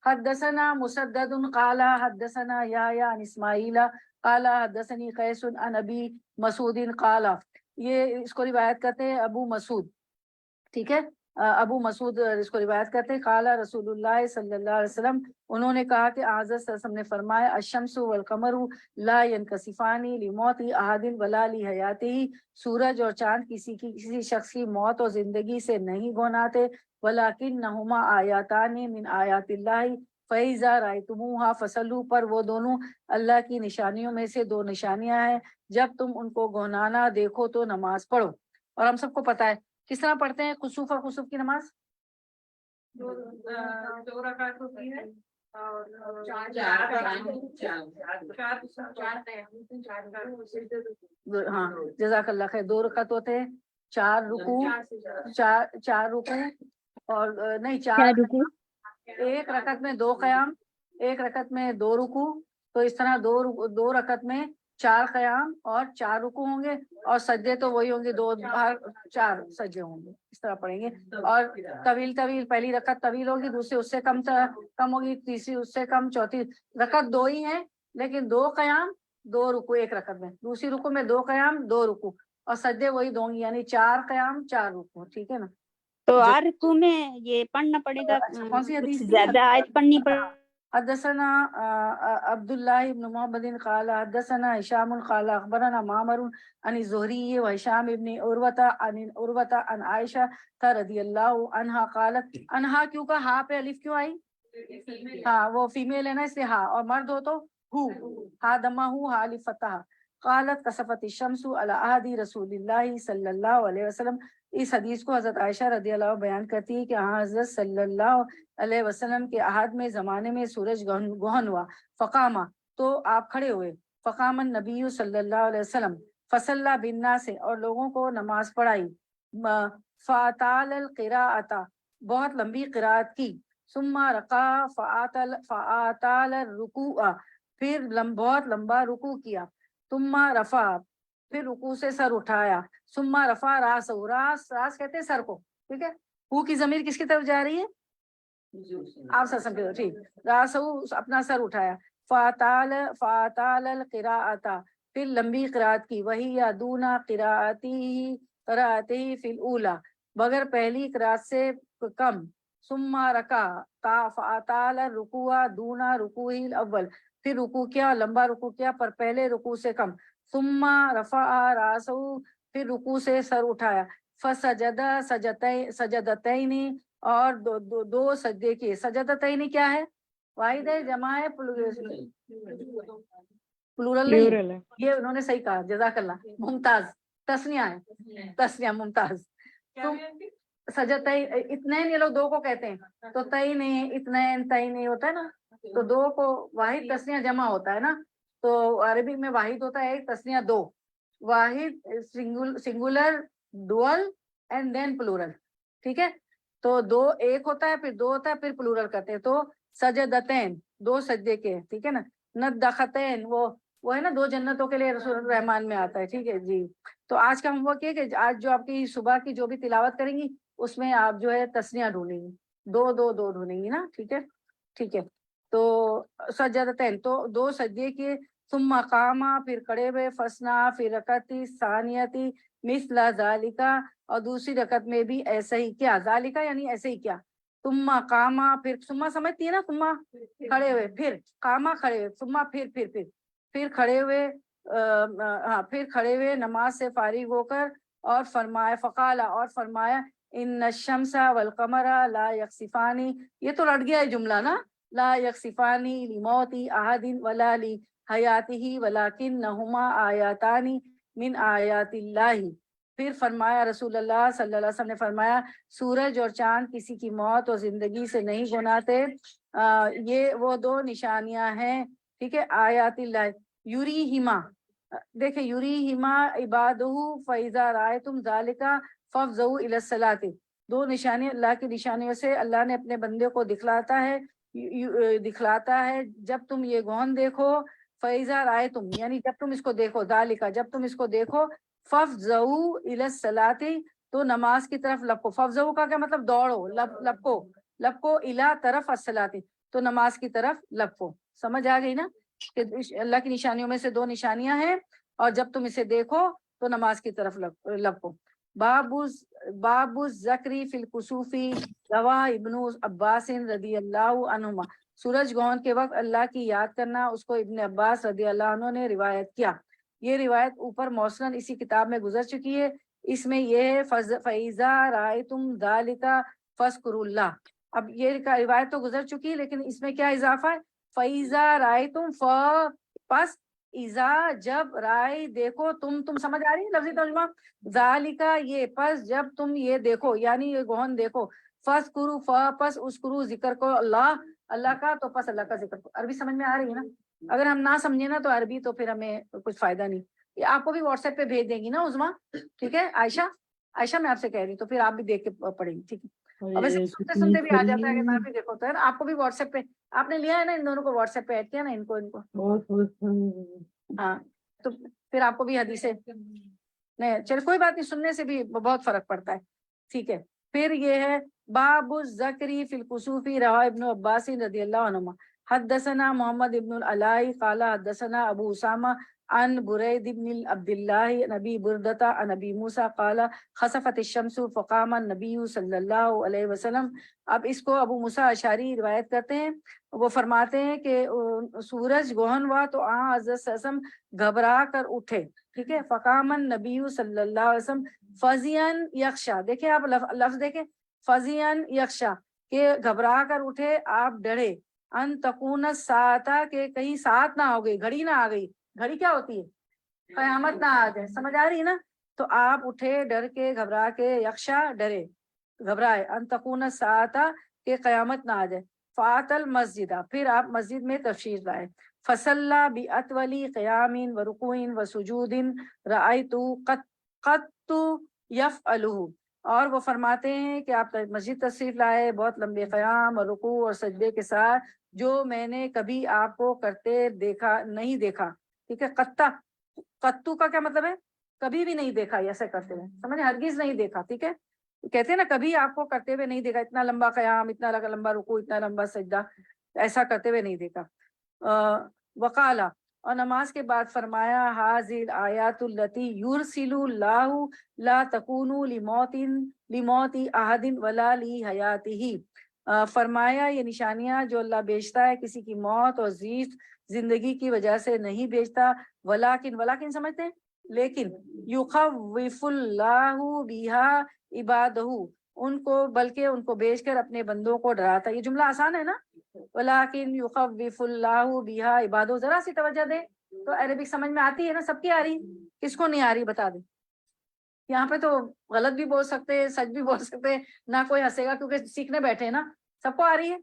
حدثنا مسدد قال حدثنا یحیی عن اسماعیل قال حدثنی قیس عن ابی مسعود قال، یہ اس کو روایت کرتے ہیں ابو مسعود. ٹھیک ہے. ابو مسعود اس کو روایت کرتے ہیں قال رسول اللہ صلی اللہ علیہ وسلم، انہوں نے کہا کہ حضرت صلی اللہ علیہ وسلم نے فرمایا الشمس والقمر لا ينکسفان لموت احد ولا لحیاتہ، سورج اور چاند کسی شخص کی موت اور زندگی سے نہیں گوناتے، ولکنہما آیاتان من آیات اللہ فَإِذَا رَأَيْتُمُوهَا فَصَلُّوا، پر وہ دونوں اللہ کی نشانیوں میں سے دو نشانیاں ہیں، جب تم ان کو گونانا دیکھو تو نماز پڑھو. اور ہم سب کو پتہ ہے کس طرح پڑھتے ہیں خسوف اور خسوف کی نماز. دو رکعت ہوتی ہے اور ہاں جزاک اللہ خیر. 2 رکعت ہوتے ہیں، 4 رکوع، چار رکوع، اور نہیں 4 رکوع، ایک رکعت میں 2 قیام، ایک رکعت میں 2 رکوع، تو اس طرح دو رکعت میں 4 قیام اور 4 رکوع ہوں گے، اور سجدے تو وہی ہوں گے، 4 سجدے ہوں گے. اس طرح پڑھیں گے. اور طویل پہلی رکعت طویل ہوگی، دوسری اس سے کم ہوگی، تیسری اس سے کم، چوتھی رکعت 2 ہی ہیں لیکن 2 قیام 2 رکوع ایک رکعت میں، دوسری رکوع میں 2 قیام 2 رکوع، اور سجدے وہی 2 ہوں گے، یعنی 4 قیام 4 رکوع. ٹھیک ہے نا. تو ہر رکوع میں یہ پڑھنا پڑے گا، کون سی کچھ حدیث تھی؟ زیادہ آیت پڑھنی پڑے. حدثنا عبداللہ بن محمد قال حدثنا هشام قال اخبرنا معمر عن الزهري وهشام بن عروة عن عائشہ رضی اللہ عنہا قالت، انہا کیوں کا ہا پہ الف کیوں آئی؟ ہاں وہ فیمیل ہے نا، اس لیے ہا، اور مرد ہو تو ہو، ہا دمہ ہو، ہا الف فتح. قالت کسفت الشمس علی عہد رسول اللہ صلی اللہ علیہ وسلم. اس حدیث کو حضرت عائشہ رضی اللہ عنہ بیان کرتی ہے کہ حضرت صلی اللہ علیہ وسلم کے عہد میں زمانے میں سورج گہن ہوا. فقامہ، تو آپ کھڑے ہوئے. فقام النبی صلی اللہ علیہ وسلم فصلی بالناس، اور لوگوں کو نماز پڑھائی. فاطال القراءۃ، بہت لمبی قراءت کی. ثم رقع فاطال الرکوع، پھر بہت لمبا رکوع کیا. ثم رفع، پھر رکوع سے سر اٹھایا. ثم رفع راس کہتے ہیں سر کو. ٹھیک ہے. ہو کی ضمیر کس کی طرف جا رہی ہے؟ آپ سر سمجھو. ٹھیک. راسو، اپنا سر اٹھایا. فاطال القراءۃ، پھر لمبی قراءت کی. وہی دونا قراءتی فی الاولی، بغیر پہلی قراءت سے کم. ثم رکع فاطال الرکوع دونا رکوع الاول، پھر رکوع کیا، لمبا رکوع کیا پر پہلے رکوع سے کم. ثم رفع راسو، پھر رکوع سے سر اٹھایا. فسجد سجدتین، اور دو سجدے کیے. سجدتین کیا ہے؟ واحد ہے، جمع ہے، پلورل نہیں. Plural ہے. یہ انہوں نے صحیح کہا، جزاک اللہ. ممتاز. تسنیہ ہے، تسنیہ ممتاز. تم سجدتین، اتنین یہ لوگ دو کو کہتے ہیں، تو تین اتنین تین ہوتا ہے نا، تو دو کو واحد تسنیہ جمع ہوتا ہے نا، تو عربی میں واحد ہوتا ہے ایک، تسنیہ دو. واحد singular, dual and then plural. ٹھیک ہے، تو دو ایک ہوتا ہے، پھر دو ہوتا ہے، پھر پلورل کرتے ہیں. تو سجدتین دو سجدے کے. ٹھیک ہے نا. ندختین وہ ہے نا دو جنتوں کے لیے رسول الرحمان میں آتا ہے. ٹھیک ہے جی. تو آج کا ہوم ورک یہ کہ آج جو آپ کی صبح کی جو بھی تلاوت کریں گی اس میں آپ جو ہے تسنیہ ڈھونڈیں گی، دو دو دو ڈھونڈیں گی نا. ٹھیک ہے، ٹھیک ہے. تو سجدتین تو دو سجدے کے. ثم قام پھر کھڑے ہوئے، فسنا پھر رکعتی ثانیتی مثل ذالکا اور دوسری رکعت میں بھی ایسا ہی کیا. ذالکا یعنی ایسے ہی کیا. ثم قام پھر ثم سمجھتی ہے نا، ثم کھڑے ہوئے، پھر قام کھڑے ہوئے، ثم پھر کھڑے ہوئے، ہاں پھر کھڑے ہوئے نماز سے فارغ ہو کر، اور فرمایا فقال اور فرمایا ان الشمس والقمر لا یخسفان. یہ تو رٹ گیا ہے جملہ نا، لا یخسفان لموت احد ولا لحیاته ولکنہما آیاتان من آیات اللہ. پھر فرمایا رسول اللہ صلی اللہ علیہ وسلم نے فرمایا سورج اور چاند کسی کی موت اور زندگی سے نہیں گناتے، یہ وہ دو نشانیاں ہیں. ٹھیک ہے، آیات اللہ. یریہما، دیکھیں یریہما عبادہ فاذا رأیتم ذالک فافزعوا الی الصلاۃ. دو نشانی اللہ کی نشانیوں سے اللہ نے اپنے بندے کو دکھلاتا ہے جب تم یہ گون دیکھو، فاذا رأیتم یعنی جب تم اس کو دیکھو، ذالک جب تم اس کو دیکھو، فافزعوا الی الصلاۃ تو نماز کی طرف لپکو. فافزعوا کا کیا مطلب؟ دوڑو، لپکو الی طرف الصلاۃ تو نماز کی طرف لپکو. سمجھ آ گئی نا کہ اللہ کی نشانیوں میں سے دو نشانیاں ہیں، اور جب تم اسے دیکھو تو نماز کی طرف لپکو. باب الذکری فی الکسوفی روا ابن عباس رضی اللہ عنہما. سورج گہن کے وقت اللہ کی یاد کرنا، اس کو ابن عباس رضی اللہ عنہ نے روایت کیا. یہ روایت اوپر موصلاً اسی کتاب میں گزر چکی ہے. اس میں یہ ہے فَإِذَا رَأَيْتُمْ ذَلِكَ فَاذْكُرُوا اللَّهَ. اب یہ روایت تو گزر چکی ہے، لیکن اس میں کیا اضافہ ہے؟ فَإِذَا رَأَيْتُمْ پس اذا جب، رائے دیکھو، تم سمجھ آ رہی ہے لفظی ترجمہ؟ ذالکا یہ، پس جب تم یہ دیکھو یعنی یہ گہن دیکھو، فَاذْكُرُوا پس اذکروا ذکر کو اللہ کا، تو پس اللہ کا ذکر کو. عربی سمجھ میں آ رہی ہے نا؟ اگر ہم نہ سمجھے نا تو عربی تو پھر ہمیں کچھ فائدہ نہیں. یہ آپ کو بھی واٹس ایپ پہ بھیج دیں گی نا عظما. ٹھیک ہے عائشہ میں آپ سے کہہ رہی ہوں، تو پھر آپ بھی دیکھ کے پڑھیں گی. ٹھیک ہے. اور ویسے سنتے سنتے بھی آ جاتا ہے کہ میں بھی دیکھو تو ہے نا. آپ کو بھی واٹس ایپ پہ آپ نے لیا ہے نا، ان دونوں کو واٹس ایپ پہ ایڈ کیا نا، ان کو ہاں، تو پھر آپ کو بھی حدیثیں نہیں. چل کوئی بات نہیں، سننے سے بھی بہت فرق پڑتا ہے. ٹھیک ہے. پھر یہ ہے باب الذکری فی الکسوف روا ابن عباس رضی اللہ عنہما. حدثنا محمد ابن العلاء قال حدثنا ابو اسامہ عن برید بن عبد اللہ نبی بردتا عن نبی موسیٰ قال خسفت الشمس فقام النبی صلی اللہ علیہ وسلم. اب اس کو ابو موسیٰ اشعری روایت کرتے ہیں. وہ فرماتے ہیں کہ سورج گہن ہوا تو حضرت وسلم گھبرا کر اٹھے. ٹھیک ہے. فقام النبی صلی اللہ علیہ وسلم فزین یخشا. دیکھیں آپ لفظ دیکھیں، فزین یخشا کہ گھبرا کر اٹھے، آپ ڈرے. ان تکون الساعۃ کہ کہیں ساعت نہ ہو گئی، گھڑی نہ آ گئی. گھڑی کیا ہوتی ہے؟ قیامت نہ آ جائے. سمجھ آ رہی ہے نا؟ تو آپ اٹھے ڈر کے، گھبرا کے، یخشا ڈرے، گھبرائے، ان تکون الساعۃ کہ قیامت نہ آ جائے. فات المسجد پھر آپ مسجد میں تشریف لائے. فصلی باطول قیام ورکوع وسجود رأیت قط یفعلہ. اور وہ فرماتے ہیں کہ آپ مسجد تشریف لائے بہت لمبے قیام اور رکوع اور سجدے کے ساتھ، جو میں نے کبھی آپ کو کرتے نہیں دیکھا. ٹھیک ہے. قطو کا کیا مطلب ہے؟ کبھی بھی نہیں دیکھا ایسے کرتے ہوئے. سمجھے؟ ہرگز نہیں دیکھا. ٹھیک ہے. کہتے ہیں نا کبھی آپ کو کرتے ہوئے نہیں دیکھا، اتنا لمبا قیام، اتنا لمبا رکوع، اتنا لمبا سجدہ، ایسا کرتے ہوئے نہیں دیکھا. وقالا اور نماز کے بعد فرمایا حاذل آیات التی یرسل اللہ لا تکونوا لموت احد ولا لحیاتہ. فرمایا یہ نشانیاں جو اللہ بیچتا ہے کسی کی موت اور زندگی کی وجہ سے نہیں بیچتا. ولیکن سمجھتے ہیں، لیکن یخوف اللہ بہا عبادہ ان کو بلکہ ان کو بیچ کر اپنے بندوں کو ڈراتا. یہ جملہ آسان ہے نا. ولیکن یخوف اللہ بہا عبادہ. ذرا سی توجہ دیں تو عربک سمجھ میں آتی ہے نا, سب کی آ رہی, کس کو نہیں آ رہی بتا دیں. یہاں پہ تو غلط بھی بول سکتے ہیں, سچ بھی بول سکتے ہیں, نہ کوئی ہنسے گا کیونکہ سیکھنے بیٹھے ہیں نا. سب کو آ رہی ہے,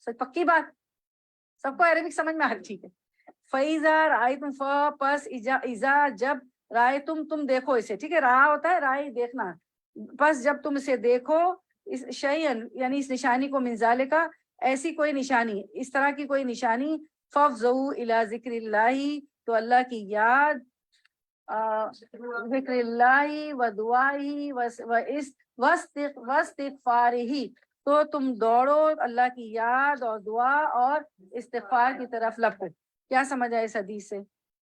سچ پکی بات, سب کو عربک سمجھ میں آ رہی. ٹھیک ہے. فَإِذَا رَأَيْتُمْ پس اذا جب رائے تم دیکھو اسے. ٹھیک ہے, رہا ہوتا ہے رائے دیکھنا. پس جب تم اسے دیکھو اس شیئن یعنی اس نشانی کو, من ذالکا ایسی کوئی نشانی, اس طرح کی کوئی نشانی, فَافْزَعُوا إِلَىٰ ذِكْرِ اللَّهِ تو اللہ کی یاد, ذکر اللہ و دعائی واستغفارہ تو تم دوڑو اللہ کی یاد اور دعا اور استغفار کی طرف لپٹو. کیا سمجھ آئے اس حدیث سے؟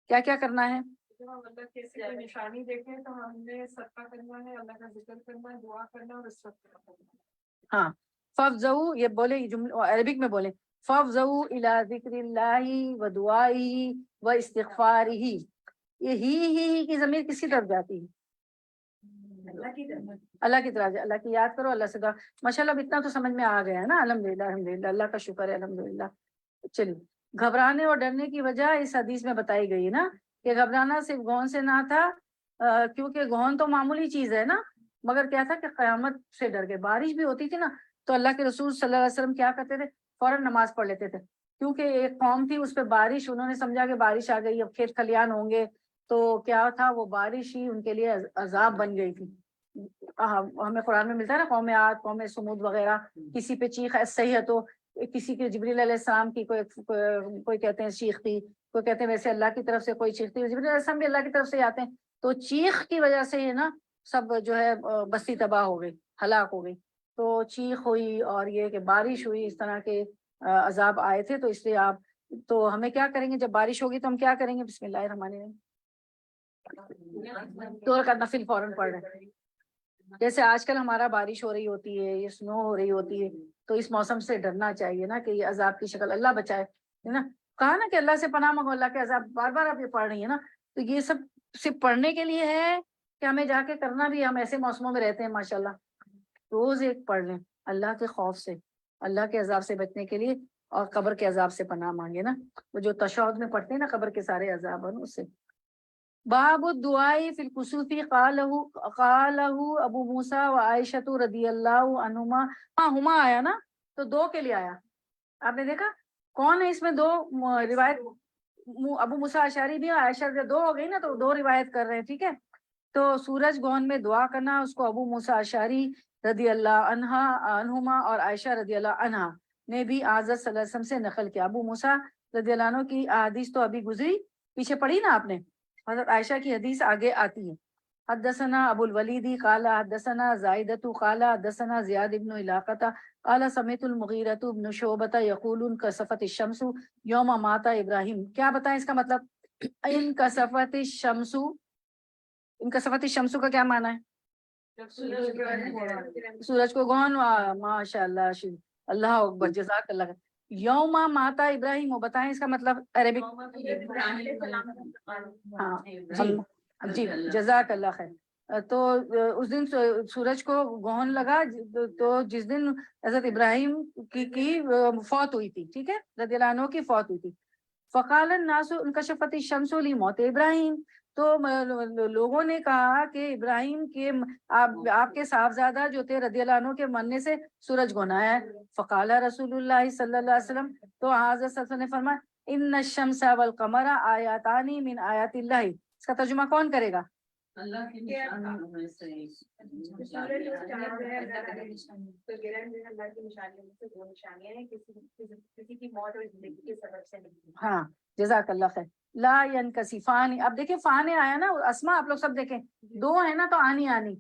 کیا کیا کرنا ہے؟ اللہ کیسے کوئی نشانی دیکھیں تو ہم نے صدقہ کرنا ہے, اللہ کا ذکر کرنا ہے, دعا کرنا اور استغفار کرنا. ہاں, فَافْزَعُوا یہ بولے, عربک میں بولے, فَافْزَعُوا إِلَىٰ ذِكْرِ اللَّهِ وَدُعَائِهِ وَإِسْتِغْفَارِهِ. یہ ہی کی ضمیر کس کی طرف جاتی ہے؟ اللہ کی طرف. اللہ کی یاد کرو, اللہ سے دعا. ماشاءاللہ اب اتنا تو سمجھ میں آ گیا ہے نا. الحمدللہ الحمدللہ, اللہ کا شکر ہے, الحمدللہ. چلیے, گھبرانے اور ڈرنے کی وجہ اس حدیث میں بتائی گئی ہے نا, کہ گھبرانا صرف گون سے نہ تھا, کیونکہ گون تو معمولی چیز ہے نا, مگر کیا تھا کہ قیامت سے ڈر گئے. بارش بھی ہوتی تھی نا تو اللہ کے رسول صلی اللہ علیہ وسلم کیا کرتے تھے, فوراً نماز پڑھ لیتے تھے, کیونکہ ایک قوم تھی اس پہ بارش, انہوں نے سمجھا کہ بارش آ گئی, اب کھیت کھلیان ہوں گے, تو کیا تھا وہ بارش ہی ان کے لیے عذاب بن گئی تھی. ہمیں قرآن میں ملتا ہے نا, قوم عاد, قوم سمود وغیرہ, کسی پہ چیخ ایسے ہے تو کسی کے جبریل علیہ السلام کی کوئی کہتے ہیں چیخ تھی, کوئی کہتے ہیں ویسے اللہ کی طرف سے کوئی چیخ تھی. جبریل علیہ السلام بھی اللہ کی طرف سے آتے ہیں, تو چیخ کی وجہ سے یہ نا سب جو ہے بستی تباہ ہو گئی, ہلاک ہو گئی. تو چیخ ہوئی اور یہ کہ بارش ہوئی, اس طرح کے عذاب آئے تھے. تو اس لیے آپ تو ہمیں کیا کریں گے جب بارش ہوگی, تو ہم کیا کریں گے؟ بسم اللہ الرحمن الرحیم, دو رکعت نفل فوراً پڑھ رہے ہیں. جیسے آج کل ہمارا بارش ہو رہی ہوتی ہے, یہ سنو ہو رہی ہوتی ہے, تو اس موسم سے ڈرنا چاہیے نا کہ یہ عذاب کی شکل, اللہ بچائے, ہے نا. کہا نا کہ اللہ سے پناہ مانگو, اللہ کے عذاب. بار بار آپ یہ پڑھ رہی ہیں نا, تو یہ سب صرف پڑھنے کے لیے ہے کہ ہمیں جا کے کرنا بھی. ہم ایسے موسموں میں رہتے ہیں ماشاءاللہ, روز ایک پڑھ لیں اللہ کے خوف سے, اللہ کے عذاب سے بچنے کے لیے, اور قبر کے عذاب سے پناہ مانگے نا. وہ جو تشہد میں پڑھتے ہیں نا قبر کے سارے عذاب ہیں اس سے. باب الدعاء فی الکسوف قالہ ابو موسیٰ و عائشۃ رضی اللہ عنہما. ہاں ہما آیا نا, تو دو کے لیے آیا. آپ نے دیکھا کون ہے اس میں دو روایت, ابو موسیٰ اشعری بھی, عائشہ دو ہو گئی نا, تو دو روایت کر رہے ہیں. ٹھیک ہے, تو سورج گہن میں دعا کرنا, اس کو ابو موسیٰ اشعری رضی اللہ عنہما اور عائشہ رضی اللہ عنہا نے بھی حضرت صلی اللہ علیہ وسلم سے نقل کیا. ابو موسیٰ رضی اللہ عنہ کی حدیث تو ابھی گزری, پیچھے پڑھی نا آپ نے. حضرت عائشہ کی حدیث آگے آتی ہے. حدثنا ابو الولید قال حدثنا زائدۃ قال حدثنا زیاد بن علاقہ قال سمعت المغیرۃ بن شعبۃ یقول انکسفت الشمس یوم مات ابراہیم. کیا بتائیں اس کا مطلب؟ انکسفت الشمس, انکسفت الشمس کا کیا معنی ہے؟ سورج کو گون. ماشاء اللہ, اللہ اکبر, جزاک اللہ. یوم ماتا ابراہیم, بتائیں اس کا مطلب عربک. ہاں جی, جزاک اللہ خیر. تو اس دن سورج کو گہن لگا, تو جس دن حضرت ابراہیم کی فوت ہوئی تھی. ٹھیک ہے, رضی اللہ عنہ کی فوت ہوئی تھی. فقال الناس انکشفت الشمس لموت ابراہیم, تو لوگوں نے کہا کہ ابراہیم کے آپ کے صاحبزادہ جو تھے رضی اللہ عنہ کے مرنے سے سورج گنایا ہے. فقال رسول اللہ صلی اللہ علیہ وسلم, تو حضرت صلی اللہ علیہ وسلم نے فرمایا ان الشمس والقمر آیاتان من آیات اللہ. اس کا ترجمہ کون کرے گا؟ اللہ کی ہاں, جزاک اللہ خیر. لا ینکسفان, اب دیکھیں فانے آیا نا, اسما آپ لوگ سب دیکھیں, دو ہے نا, تو آنی آنی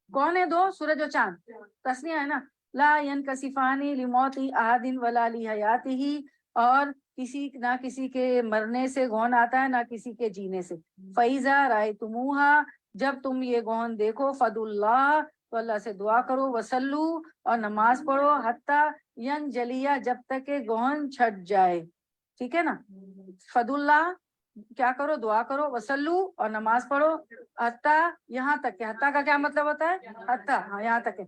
کون ہے دو؟ سورج و چاند. تسنیہ ہے نا. لا ینکسفان لموت احد ولا لحیاتہ, اور نہ کسی کے مرنے سے گون آتا ہے, نہ کسی کے جینے سے. فَإِذَا رَأَيْتُمُوهَا, جب تم یہ گون دیکھو, فَدُ اللَّهَ, تو اللہ سے دعا کرو, وَصَلُّوا, اور نماز پڑھو, حَتَّى يَنْجَلِيَ, جب تک کہ گون چھٹ جائے. ٹھیک ہے نا. فَدُ اللَّهَ, کیا کرو؟ دعا کرو. وَصَلُّوا, اور نماز پڑھو. حَتَّى, یہاں تک کہ, حتیٰ کا کیا مطلب ہوتا ہے؟ حتیٰ, ہاں یہاں تک ہے.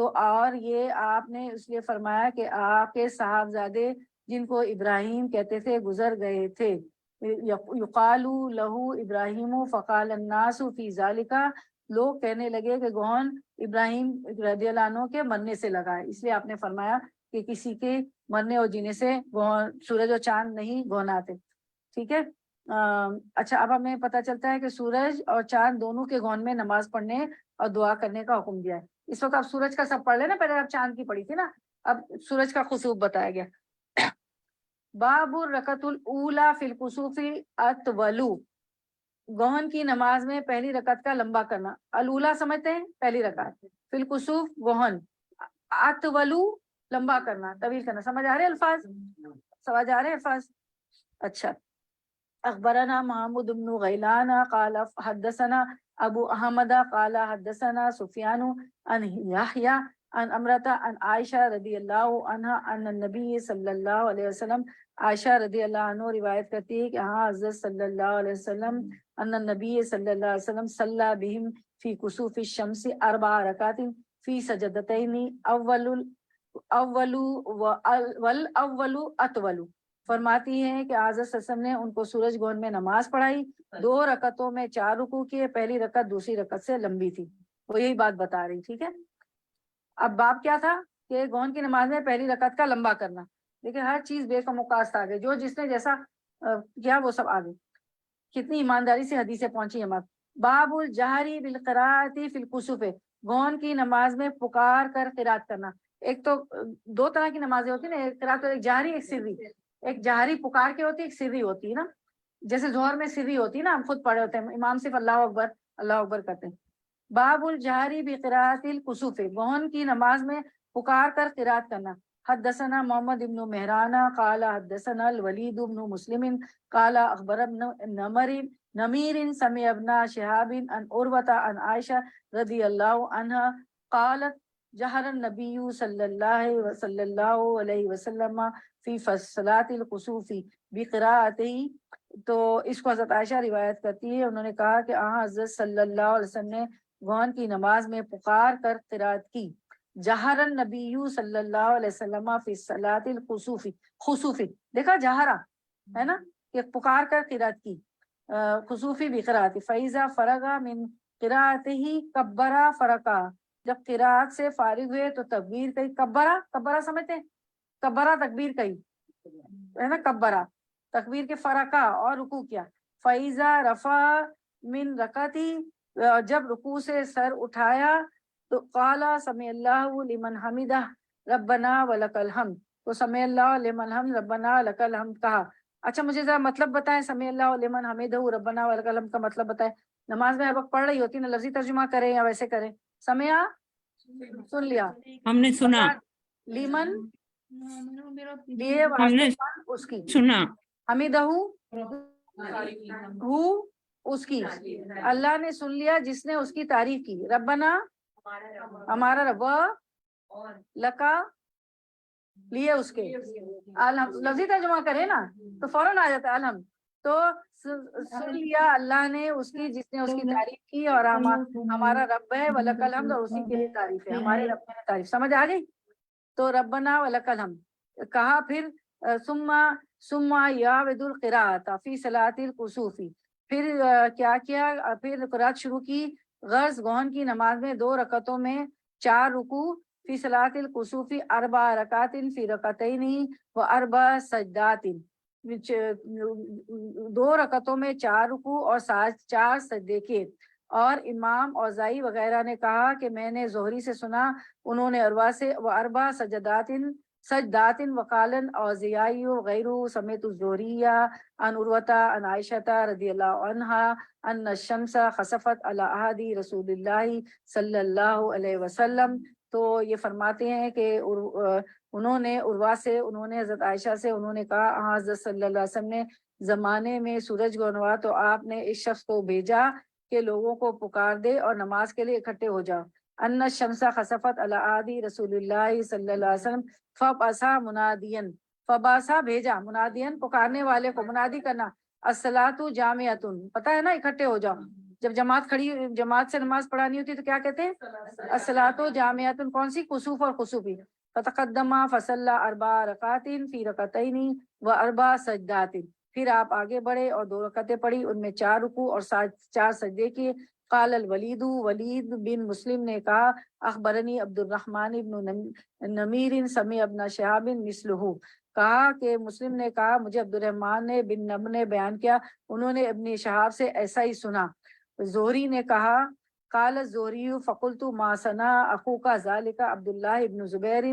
تو اور یہ آپ نے اس لیے فرمایا کہ آپ کے صاحبزادے جن کو ابراہیم کہتے تھے گزر گئے تھے. یقال لہو ابراہیم فقال الناس فی ذالک، لوگ کہنے لگے کہ گون ابراہیم رضی اللہ عنہ کے مرنے سے لگا ہے، اس لیے آپ نے فرمایا کہ کسی کے مرنے اور جینے سے سورج اور چاند نہیں گوناتے. ٹھیک ہے. اچھا، اب ہمیں پتہ چلتا ہے کہ سورج اور چاند دونوں کے گون میں نماز پڑھنے اور دعا کرنے کا حکم دیا ہے. اس وقت اب سورج کا سب پڑھ لیں نا، پہلے اب چاند کی پڑھی تھی نا، اب سورج کا خسوف بتایا گیا. باب الرکعت الاولی فی الکسوف اطول، گہن کی نماز میں پہلی رکعت کا لمبا کرنا. الاولی سمجھتے ہیں پہلی رکعت، فی الکسوف گہن، اطول لمبا کرنا، طویل کرنا. سمجھ آ رہے الفاظ؟ سمجھ آ رہے الفاظ؟ اچھا. اخبرنا محمود بن غیلان قال حدثنا ابو احمد قال حدثنا سفیان عن یحییٰ عن امرۃ عن عائشہ رضی اللہ عنہا ان النبی صلی اللہ علیہ وسلم، عائشہ رضی اللہ عنہ روایت کرتی ہے کہ ہاں حضرت صلی اللہ علیہ وسلم، ان النبی صلی اللہ علیہ وسلم صلی بہم فی کسوف الشمس 4 رکعات فی سجدتین اول والاول اطول. فرماتی ہیں کہ حضرت صلی اللہ علیہ وسلم نے ان کو سورج گون میں نماز پڑھائی، 2 رکعتوں میں 4 رکوع کیے، پہلی رکعت دوسری رکعت سے لمبی تھی. وہ یہی بات بتا رہی. ٹھیک ہے. اب باب کیا تھا کہ گون کی نماز میں پہلی رکعت کا لمبا کرنا. لیکن ہر چیز بے کا مقاصد آ گئے، جو جس نے جیسا کیا وہ سب آگے. کتنی ایمانداری سے حدیثیں پہنچی ہمارے. باب الجہری بالقراءۃ فی الکسوف، گون کی نماز میں پکار کر قرات کرنا. ایک تو 2 طرح کی نمازیں ہوتی ہیں نا، ایک قرات، ایک جہری ایک سری. ایک جہری پکار کے ہوتی ہے، ایک سری ہوتی ہے نا. جیسے ظہر میں سری ہوتی ہے نا، ہم خود پڑھے ہوتے ہیں، امام صرف اللہ اکبر اللہ اکبر کرتے ہیں. باب الجہری بقراءۃ الکسوف، گون کی نماز میں پکار کر قرات کرنا. حدثنا محمد بن مہران قال حدثنا الولید بن مسلم قال اخبر ابن نمیر سمع ابن شہاب عن عروۃ عن عائشہ رضی اللہ عنہا قالت جہر النبی صلی اللہ علیہ وسلم فی صلاۃ الکسوف بقراءتہ. تو اس کو حضرت عائشہ روایت کرتی ہے، انہوں نے کہا کہ حضرت صلی اللہ علیہ وسلم نے گون کی نماز میں پکار کر قرات کی. جہر النبی صلی اللہ علیہ وسلم فی صلاۃ الکسوف، خسوفی دیکھا جہرا ہے نا، کہ پکار کر قرات کی، خسوفی بقراءت. فیضا فرغا من قراءتہ کبرا فرقا، جب قراءت سے فارغ ہوئے تو تکبیر کہی. کبرا سمجھتے ہیں، کبرا تکبیر کہی ہے نا، کبرا تکبیر کے فرقا اور رکوع کیا. فیضا رفع من رکعتی، جب رکوع سے سر اٹھایا تو قال سمع اللہ لمن حمدہ ربنا ولک الحمد، تو سمع اللہ لمن حمد ربنا لک الحمد کہا. اچھا مجھے ذرا مطلب بتائیں، سمع اللہ لمن حمدہ ربنا ولک الحمد کا مطلب بتائیں. نماز میں ہر وقت پڑھ رہی ہوتی نا، لفظی ترجمہ کریں یا ویسے کریں؟ سمع سن لیا، ہم نے سنا، لیمن لیے ہم نے اس کی، سنا، حمدہ ہو اس کی، اللہ نے سن لیا جس نے اس کی تعریف کی. ربنا ہمارا رب، لکا لیے اس کے، لفظی ترجمہ کرے نا تو فوراً آ جاتا ہے الحمد. تو سن لیا اللہ نے اس کی جس نے اس کی تعریف کی، اور ہمارا رب ہے ولک الحمد، اور اسی کے لیے تعریف ہے، ہمارے رب نے تعریف. سمجھ آ گئی؟ تو ربنا ولک الحمد کہا. پھر ثم یعود القراءۃ فی صلاۃ الکسوف، پھر کیا کیا، پھر قرات شروع کی. غرض گہن کی نماز میں 2 رکعتوں میں 4 رکوع. فی صلاۃ الکسوف 4 رکعات فی رکعتین و 4 سجدات، 2 رکعتوں میں 4 رکوع اور 4 سجدے کے. اور امام اوزاعی وغیرہ نے کہا کہ میں نے زہری سے سنا، انہوں نے عروہ سے، و 4 سجدات وقالن اوزاعی غیر سمیت الزہری عن عروۃ عن عائشہ رضی اللہ عنہا ان الشمس خسفت علی عہد رسول اللہ صلی اللہ علیہ وسلم. تو یہ فرماتے ہیں کہ انہوں نے عروہ سے، انہوں نے حضرت عائشہ سے، انہوں نے کہا حضرت صلی اللہ علیہ وسلم نے زمانے میں سورج گون ہوا تو آپ نے اس شخص کو بھیجا کہ لوگوں کو پکار دے اور نماز کے لیے اکٹھے ہو جاؤ. ان الشمس خسفت علی عہد رسول اللہ صلی اللہ علیہ وسلم فبعث منادین، فبعث بھیجا، منادین پکارنے والے کو، منادی کرنا، الصلاۃ جامعۃ، پتہ ہے نا اکٹھے ہو جاؤ. جب جماعت سے نماز پڑھانی ہوتی ہے تو کیا کہتے ہیں؟ الصلاۃ جامعۃ، کون سی؟ کسوف اور خسوفی. فتقدم فصلى 4 رکعات فی رکعتین و 4 سجدات، پھر آپ آگے بڑھے اور 2 رکعتیں پڑھی، ان میں 4 رکوع اور 4 سجدے کیے. قال الولید، ولید بن مسلم نے کہا اخبرنی عبد الرحمن بن نمیر سمع ابن شہاب مثلہ، کہا کہ مسلم نے کہا مجھے عبد الرحمن بن نمر نے بیان کیا، انہوں نے ابن شہاب سے ایسا ہی سنا. زہری نے کہا قال الزہری فقلت ما صنع اخوک ذلك عبد الله بن زبیر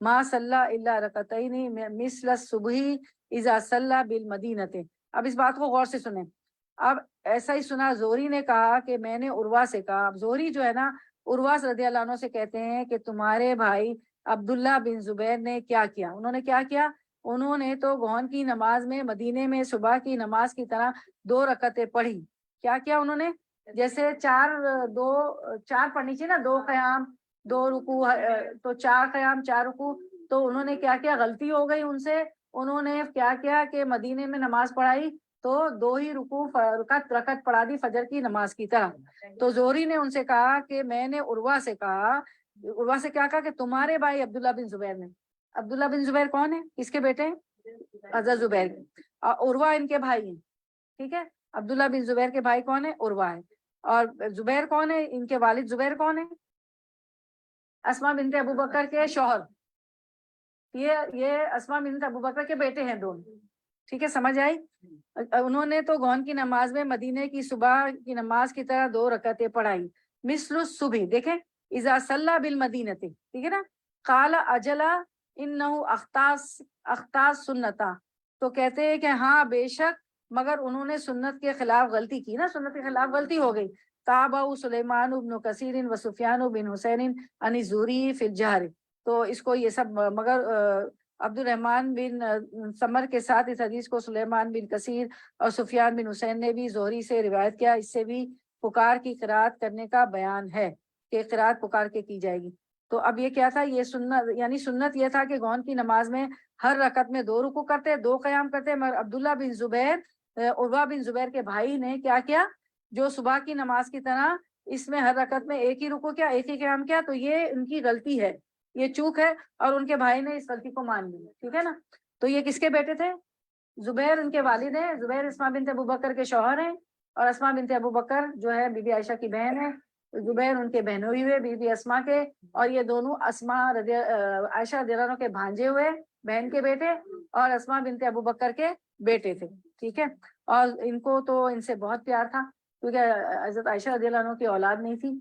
ما صلى الا رکعتین مثل الصبح اذا صلى بالمدینہ. اب اس بات کو غور سے سنیں. اب ایسا ہی سنا، زہری نے کہا کہ میں نے عروہ سے کہا. اب زہری جو ہے نا، عروہ رضی اللہ عنہ سے کہتے ہیں کہ تمہارے بھائی عبداللہ بن زبیر نے کیا کیا. انہوں نے کیا کیا؟ انہوں نے تو گہن کی نماز میں مدینے میں صبح کی نماز کی طرح 2 رکعتیں پڑھی. کیا کیا انہوں نے؟ جیسے 4 پڑھنی چاہیے نا، 2 قیام 2 رکوع، تو 4 قیام 4 رکوع. تو انہوں نے کیا کیا؟ غلطی ہو گئی ان سے. انہوں نے کیا کیا کہ مدینے میں نماز پڑھائی تو 2 ہی رکوع رکعت پڑھا دی فجر کی نماز کی طرح. تو زہری نے ان سے کہا کہ میں نے عروہ سے کہا، عروہ سے کیا کہا کہ تمہارے بھائی عبداللہ بن زبیر نے. عبداللہ بن زبیر کون ہے؟ کس کے بیٹے ہیں؟ حضرت زبیر کے. اور عروہ ان کے بھائی ہیں. ٹھیک ہے، عبداللہ بن زبیر کے بھائی کون ہے؟ عروہ ہے. اور زبیر کون ہے؟ ان کے والد زبیر کون ہے؟ اسماء بنت ابو بکر کے شوہر. یہ اسماء بنت ابو بکر کے بیٹے ہیں دونوں. ٹھیک ہے، سمجھ آئی؟ انہوں نے تو گون کی نماز میں مدینے کی صبح کی نماز کی طرح 2 رکعتیں پڑھائی. مثل الصبح، دیکھیں اذا صلی بالمدینہ، ٹھیک ہے نا. قال اجلا انه اخطاس سنتا، تو کہتے ہیں کہ ہاں بے شک، مگر انہوں نے سنت کے خلاف غلطی کی نا، سنت کے خلاف غلطی ہو گئی. تابعوا سلیمان بن کثیر و سفیان بن حسین عن الزہری فی الجہر. تو اس کو یہ سب، مگر عبد الرحمن بن سمر کے ساتھ اس حدیث کو سلیمان بن کثیر اور سفیان بن حسین نے بھی زہری سے روایت کیا. اس سے بھی پکار کی قرات کرنے کا بیان ہے کہ قرات پکار کے کی جائے گی. تو اب یہ کیا تھا؟ یہ سنت، یعنی سنت یہ تھا کہ گون کی نماز میں ہر رکعت میں 2 رکوع کرتے، 2 قیام کرتے. مگر عبداللہ بن زبیر، عروہ بن زبیر کے بھائی نے کیا کیا؟ جو صبح کی نماز کی طرح اس میں ہر رکعت میں 1 ہی رکوع کیا، 1 ہی قیام کیا. تو یہ ان کی غلطی ہے، یہ چوک ہے، اور ان کے بھائی نے اس غلطی کو مان لیا. ٹھیک ہے نا. تو یہ کس کے بیٹے تھے؟ زبیر ان کے والد ہیں. زبیر اسماء بنت ابو بکر کے شوہر ہیں، اور اسماء بنت ابو بکر جو ہے بی بی عائشہ کی بہن ہے. زبیر ان کے بہنوئی ہوئے بی بی اسماء کے، اور یہ دونوں عائشہ رضی اللہ عنہ کے بھانجے ہوئے، بہن کے بیٹے، اور اسماء بنت ابو بکر کے بیٹے تھے. ٹھیک ہے. اور ان کو تو ان سے بہت پیار تھا، کیونکہ حضرت عائشہ رضی اللہ عنہ کی اولاد نہیں تھی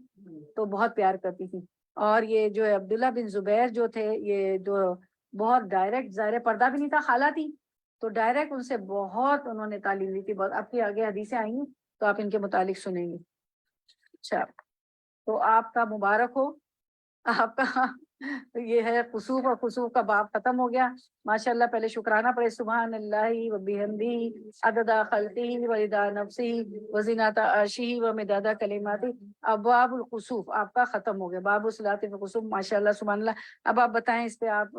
تو بہت پیار کرتی تھی. اور یہ جو ہے عبداللہ بن زبیر جو تھے، یہ جو بہت ڈائریکٹ، ظاہر پردہ بھی نہیں تھا، خالہ تھی، تو ڈائریکٹ ان سے بہت انہوں نے تعلیم لی تھی. بہت آپ کی آگے حدیثیں آئی ہیں تو آپ ان کے متعلق سنیں گے. اچھا، تو آپ کا مبارک ہو. آپ کا یہ ہے خسوف اور خسوف کا باب ختم ہو گیا. ماشاءاللہ. پہلے شکرانہ پڑھے. سبحان اللہ و بحمدہ عدد خلقہ و رضا نفسہ و زینت عرشہ و مداد کلماتہ. ابواب الخسوف آپ کا ختم ہو گیا. باب الصلاۃ فی الخسوف. ماشاءاللہ، سبحان اللہ. اب آپ بتائیں اس پہ آپ،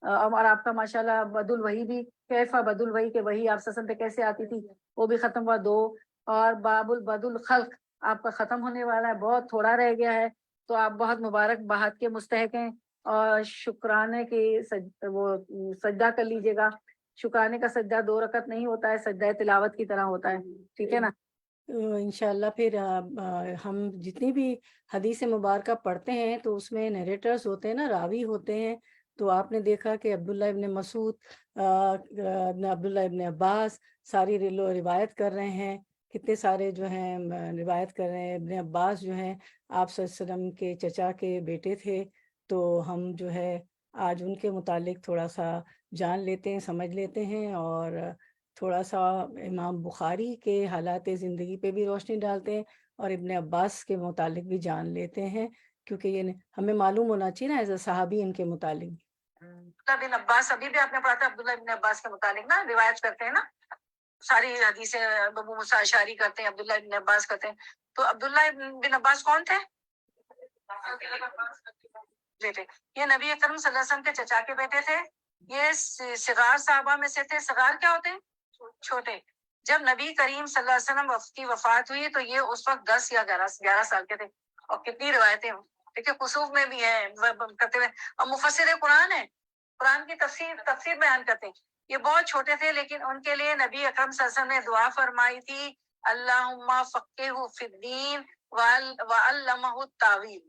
اور آپ کا ماشاءاللہ بد الوحی بھی، کیفا بد الوحی کے وحی آپ سسن پہ کیسے آتی تھی، وہ بھی ختم ہوا 2. اور باب البد الخلق آپ کا ختم ہونے والا ہے، بہت تھوڑا رہ گیا ہے. تو آپ بہت مبارک بہت کے مستحق ہیں. اور شکرانے کی وہ سجدہ کر لیجیے گا. شکرانے کا سجدہ 2 رکعت نہیں ہوتا ہے، سجدہ تلاوت کی طرح ہوتا ہے. ٹھیک ہے نا. انشاءاللہ پھر ہم جتنی بھی حدیث مبارکہ پڑھتے ہیں تو اس میں نیریٹرز ہوتے ہیں نا، راوی ہوتے ہیں. تو آپ نے دیکھا کہ عبداللہ ابن مسعود، عبداللہ ابن عباس ساری روایت کر رہے ہیں. کتنے سارے جو ہیں روایت کر رہے ہیں. ابن عباس جو ہیں آپ صلی اللہ علیہ وسلم کے چچا کے بیٹے تھے. تو ہم جو ہے آج ان کے متعلق تھوڑا سا جان لیتے ہیں، سمجھ لیتے ہیں، اور تھوڑا سا امام بخاری کے حالات زندگی پہ بھی روشنی ڈالتے ہیں، اور ابن عباس کے متعلق بھی جان لیتے ہیں، کیونکہ یہ ہمیں معلوم ہونا چاہیے نا ایز اے صحابی ان کے متعلق. عبداللہ بن عباس ابھی بھی آپ نے پڑھا تھا، عبداللہ بن عباس کے متعلق نا روایت کرتے ہیں نا، ساری حدیثیں ابو موسیٰ اشعری کرتے ہیں، عبداللہ بن عباس کرتے ہیں. تو عبداللہ بن عباس کون تھے؟ بیٹے. یہ نبی اکرم صلی اللہ علیہ وسلم کے چچا کے بیٹے تھے. یہ صغار صحابہ میں سے تھے. صغار کیا ہوتے ہیں؟ چھوٹے. جب نبی کریم صلی اللہ علیہ وسلم کی وفات ہوئی تو یہ اس وقت 10 یا 11 سال کے تھے. اور کتنی روایتیں دیکھیے خصوف میں بھی ہیں کرتے ہوئے. اور مفسر قرآن ہے, قرآن کی تفسیر بیان کرتے ہیں. یہ بہت چھوٹے تھے لیکن ان کے لیے نبی اکرم صلی اللہ علیہ وسلم نے دعا فرمائی تھی, اللہم فقہہ فی الدین وعلمہ التاویل.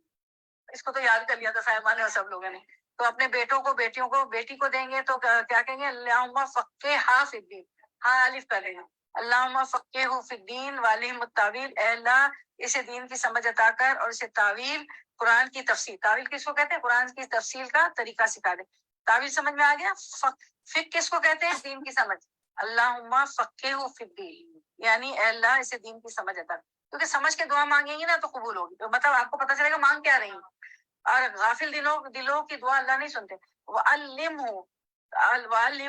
اس کو تو یاد کر لیا تھا صاحبان اور سب لوگوں نے. تو اپنے بیٹوں کو, بیٹیوں کو, بیٹی کو دیں گے تو کیا کہیں گے, اللہم فقہہ فی الدین, ہاں الف کر لیں گے, اللہم فقہہ فی الدین وعلمہ التاویل. اے اللہ اسے دین کی سمجھ عطا کر اور اسے تعویل, قرآن کی تفسیر, تعویل کس کو کہتے ہیں, قرآن کی تفسیر کا طریقہ سکھا دے. تعویل سمجھ میں آ گیا. فقہ کس کو کہتے ہیں, دین کی سمجھ. اللہم فقہہ فی الدین یعنی اے اللہ اسے دین کی سمجھ عطا, کیونکہ سمجھ کے دعا مانگیں گی نا تو قبول ہوگی. تو مطلب آپ کو پتہ چلے گا مانگ کیا رہی ہیں. اور غافل دلوں کی دعا اللہ نہیں سنتے. وعلمہ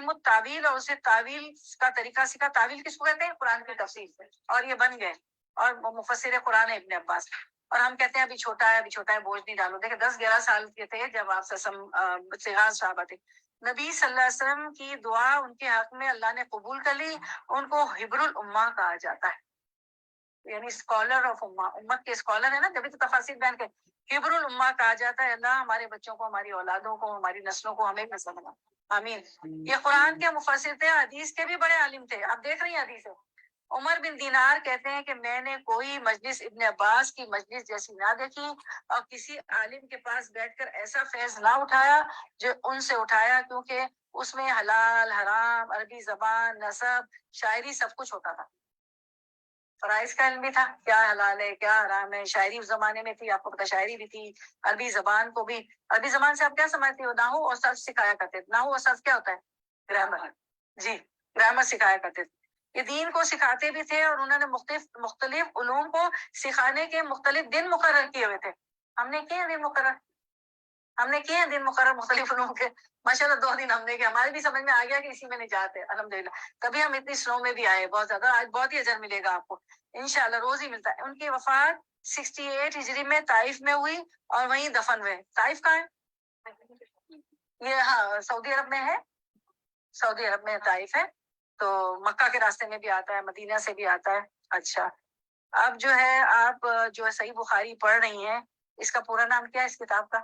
التاویل, اور اسے تعویل کا طریقہ سکھا. تعویل کس کو کہتے ہیں, قرآن کی تفسیر سے. اور یہ بن گئے اور مفسر قرآن ہے ابن عباس. اور ہم کہتے ہیں ابھی چھوٹا ہے بوجھ نہیں ڈالو. دیکھیں 10-11 سال کے تھے جب آپ صغار صحابہ تھے. نبی صلی اللہ علیہ وسلم کی دعا ان کے حق میں اللہ نے قبول کر لی. ان کو حبر الامہ کہا جاتا ہے, یعنی اسکالر آف امہ, امت کے اسکالر ہے نا, جبھی تو تفاسیر بیان کے حبر الامہ کہا جاتا ہے. اللہ ہمارے بچوں کو, ہماری اولادوں کو, ہماری نسلوں کو ہمیں پسند بنا, آمین. یہ قرآن کے مفسر تھے, حدیث کے بھی بڑے عالم تھے. آپ دیکھ رہی ہیں حدیث. عمر بن دینار کہتے ہیں کہ میں نے کوئی مجلس ابن عباس کی مجلس جیسی نہ دیکھی, اور کسی عالم کے پاس بیٹھ کر ایسا فیض نہ اٹھایا جو ان سے اٹھایا, کیونکہ اس میں حلال حرام, عربی زبان, نسب, شاعری سب کچھ ہوتا تھا. فرائض کا علم بھی تھا, کیا حلال ہے کیا حرام ہے. شاعری اس زمانے میں تھی, آپ کو پتا شاعری بھی تھی. عربی زبان کو بھی, عربی زبان سے آپ کیا سمجھتے ہو, نحو اور صرف سکھایا کرتے تھے. نحو اور صرف کیا ہوتا ہے, گرامر. جی, گرامر سکھایا کرتے تھے. یہ دین کو سکھاتے بھی تھے, اور انہوں نے مختلف علوم کو سکھانے کے مختلف دن مقرر کیے ہوئے تھے. ہم نے کیے دن مقرر مختلف علوم کے. ماشاءاللہ 2 دن ہم نے کیا, ہمارے بھی سمجھ میں آ گیا کہ اسی میں نجات ہے, الحمدللہ. کبھی ہم اتنی سلو میں بھی آئے بہت زیادہ. آج بہت ہی اجر ملے گا آپ کو انشاءاللہ, روز ہی ملتا ہے. ان کی وفات 68 ہجری میں طائف میں ہوئی, اور وہیں دفن ہوئے. طائف کہاں ہے یہ, ہاں سعودی عرب میں ہے, سعودی عرب میں طائف ہے. تو مکہ کے راستے میں بھی آتا ہے, مدینہ سے بھی آتا ہے. اچھا, اب جو ہے آپ جو ہے صحیح بخاری پڑھ رہی ہیں, اس کا پورا نام کیا ہے اس کتاب کا؟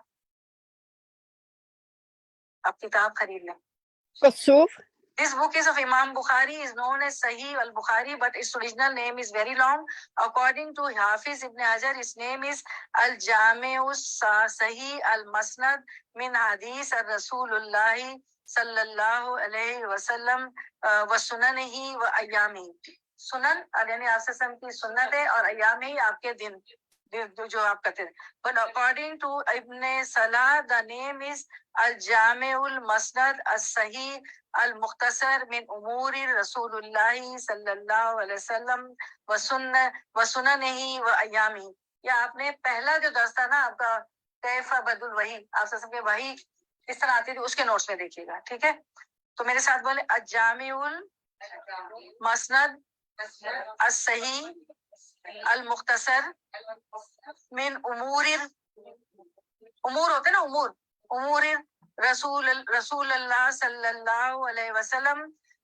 اب کتاب خرید لیں. کسوف. This book is of Imam Bukhari, is known as Sahih al-Bukhari, but its original name is very long. According to Hafiz ibn Hajar, its name is Al-Jami'u Sahih al-Masnad min Hadith al-Rasulullah sallallahu alayhi wa sallam wa sunanihi wa ayyamihi. سنن یعنی آپ سے کی سنت ہے, اور ایام ہی آپ کے دن جو آپ کرتے ہیں. But according to Ibn Salah, the name is الجامع المسند الصحیح المختصر من امور رسول اللہ صلی اللہ علیہ وسلم وسننہ وایامہ. یا آپ نے پہلا جو درس تھا نا آپ کا, کیف بدء الوحی, آپ سے کے وحی اس طرح آتی تھی, اس کے نوٹس میں دیکھیے گا, ٹھیک ہے. تو میرے ساتھ بولے, الجامع المسند الصحیح المختصر من امور ہوتے نا, امور رسول اللہ صلی اللہ علیہ وسلم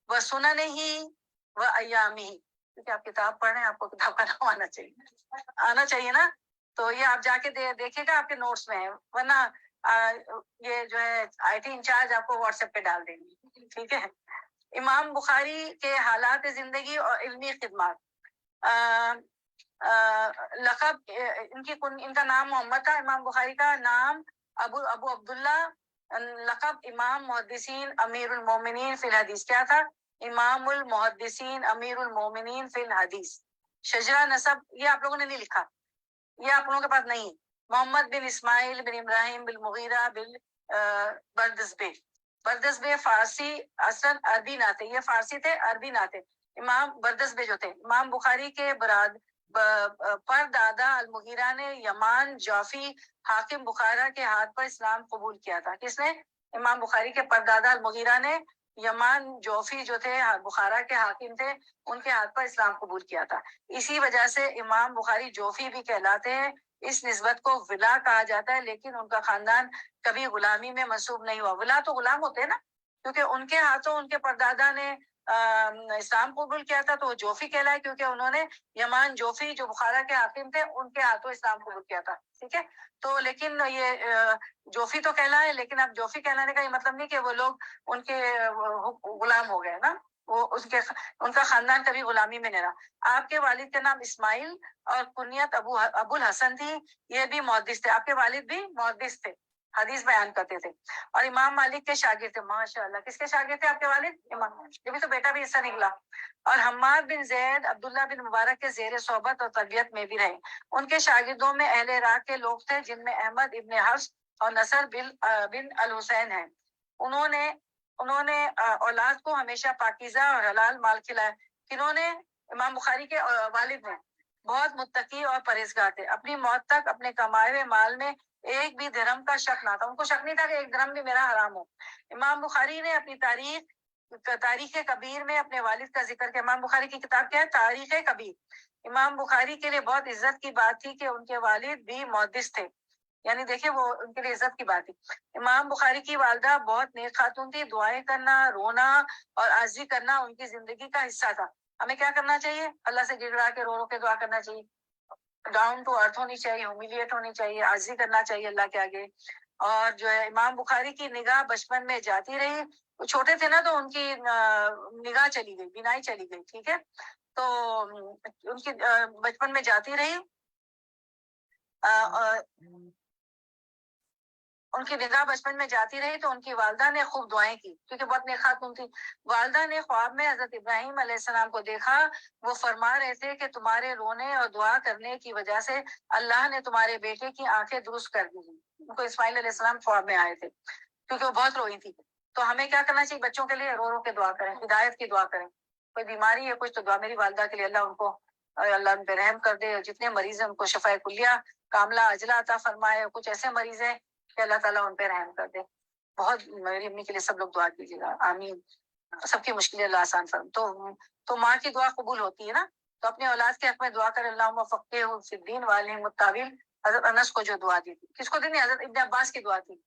و سننہ و ایامہ. کیونکہ آپ کتاب پڑھ رہے ہیں, آپ کو کتاب کا نام آنا چاہیے نا. تو یہ آپ جا کے دیکھیے گا, آپ کے نوٹس میں ہے, ورنہ یہ جو ہے آئی ٹی انچارج آپ کو واٹس ایپ پہ ڈال دیں گے, ٹھیک ہے. امام بخاری کے حالات زندگی اور علمی خدمات. لقب ان کا نام محمد تھا. امام بخاری کا نام ابو عبداللہ. لقب امام محدثین امیر المومنین فی الحدیث. کیا تھا؟ امام المحدثین امیر المومنین فی الحدیث. شجرہ نسب یہ آپ لوگوں نے نہیں لکھا, یہ آپ لوگوں کے پاس نہیں. محمد بن اسماعیل بن ابراہیم بن مغیرہ بن بردسبے فارسی, اصل عربی نہ تھے, یہ فارسی تھے, عربی نہ تھے. امام بردسبے جو تھے, امام بخاری کے پر دادا المغیرہ نے یمان جعفی حاکم بخارا کے ہاتھ پر اسلام قبول کیا تھا. کس نے؟ امام بخاری کے پردادا المغیرہ نے یمان جوفی جو تھے بخارا کے حاکم تھے, ان کے ہاتھ پر اسلام قبول کیا تھا. اسی وجہ سے امام بخاری جوفی بھی کہلاتے ہیں. اس نسبت کو ولا کہا جاتا ہے, لیکن ان کا خاندان کبھی غلامی میں منسوب نہیں ہوا. ولا تو غلام ہوتے ہیں نا, کیونکہ ان کے ہاتھوں ان کے پردادا نے اسلام قبول کیا تھا تو وہ جوفی کہلائے، کیونکہ انہوں نے یمان جوفی جو بخارا کے حاکم تھے ان کے ہاتھوں اسلام قبول کیا تھا، ٹھیک ہے. تو لیکن یہ جوفی تو کہلائے، لیکن اب جوفی کہلانے کا یہ مطلب نہیں کہ وہ لوگ ان کے غلام ہو گئے نا، وہ ان کا خاندان کبھی غلامی میں نہیں رہا. آپ کے والد کا نام اسماعیل اور کنیت ابو الحسن تھی، یہ بھی محدث تھے. آپ کے والد بھی محدث تھے، حدیث بیان کرتے تھے اور امام مالک کے شاگرد تھے. ماشاء اللہ، کس کے شاگرد تھے آپ کے والد؟ امام. یہ بھی تو بیٹا بھی حصہ نکلا. اور حماد بن زید عبداللہ بن مبارک کے زیر صحبت اور تربیت میں بھی رہے. ان کے شاگردوں میں اہل عراق کے لوگ تھے، جن میں احمد ابن حفص اور نصر بن الحسین ہیں. انہوں نے اولاد کو ہمیشہ پاکیزہ اور حلال مال کھلایا. کنہوں نے؟ امام بخاری کے والد نے. بہت متقی اور پرہیزگار تھے. اپنی موت تک اپنے کمائے ہوئے مال میں ایک بھی درہم کا شک نہ تھا. ان کو شک نہیں تھا کہ ایک درہم بھی میرا حرام ہو. امام بخاری نے اپنی تاریخ کبیر میں اپنے والد کا ذکر کیا. امام بخاری کی کتاب کیا ہے؟ تاریخ کبیر. امام بخاری کے لیے بہت عزت کی بات تھی کہ ان کے والد بھی محدث تھے، یعنی دیکھیں وہ ان کے لیے عزت کی بات تھی. امام بخاری کی والدہ بہت نیک خاتون تھی. دعائیں کرنا، رونا اور عاجزی کرنا ان کی زندگی کا حصہ تھا. ہمیں کیا کرنا چاہیے؟ اللہ سے گڑ گڑا کے رو کے دعا کرنا چاہیے. ڈاؤن ٹو ارتھ ہونی چاہیے، ہیومیلیٹ ہونی چاہیے، عاجزی کرنا چاہیے اللہ کے آگے. اور جو ہے امام بخاری کی نگاہ بچپن میں جاتی رہی. وہ چھوٹے تھے نا تو ان کی نگاہ چلی گئی، بینائی چلی گئی، ٹھیک ہے. تو ان کی بچپن میں جاتی رہی. ان کی نگاہ بچپن میں جاتی رہی تو ان کی والدہ نے خوب دعائیں کی، کیونکہ بہت نیک خاتون تھی. والدہ نے خواب میں حضرت ابراہیم علیہ السلام کو دیکھا. وہ فرما رہے تھے کہ تمہارے رونے اور دعا کرنے کی وجہ سے اللہ نے تمہارے بیٹے کی آنکھیں درست کر دی. ان کو اسماعیل علیہ السلام خواب میں آئے تھے کیونکہ وہ بہت روئی تھی. تو ہمیں کیا کرنا چاہیے؟ بچوں کے لیے رو رو کے دعا کریں، ہدایت کی دعا کریں. کوئی بیماری ہے کچھ تو دعا. میری والدہ کے لیے اللہ ان کو اللہ ان پہ رحم کر دے، اور جتنے مریض ہیں ان کو شفاء کلیہ کاملہ عاجلہ عطا فرمائے. کچھ ایسے مریض ہیں کہ اللہ تعالیٰ ان پہ رحم کر دے. بہت میری امی کے لیے سب لوگ دعا کیجیے گا، آمین. سب کی مشکلیں اللہ آسان فرم. تو ماں کی دعا قبول ہوتی ہے نا. تو اپنے اولاد کے حق میں دعا کرے، اللہم فقہہ فی الدین وعلمہ التاویل. حضرت انس کو جو دعا دی تھی، کس کو دی نہیں؟ حضرت ابن عباس کی دعا تھی،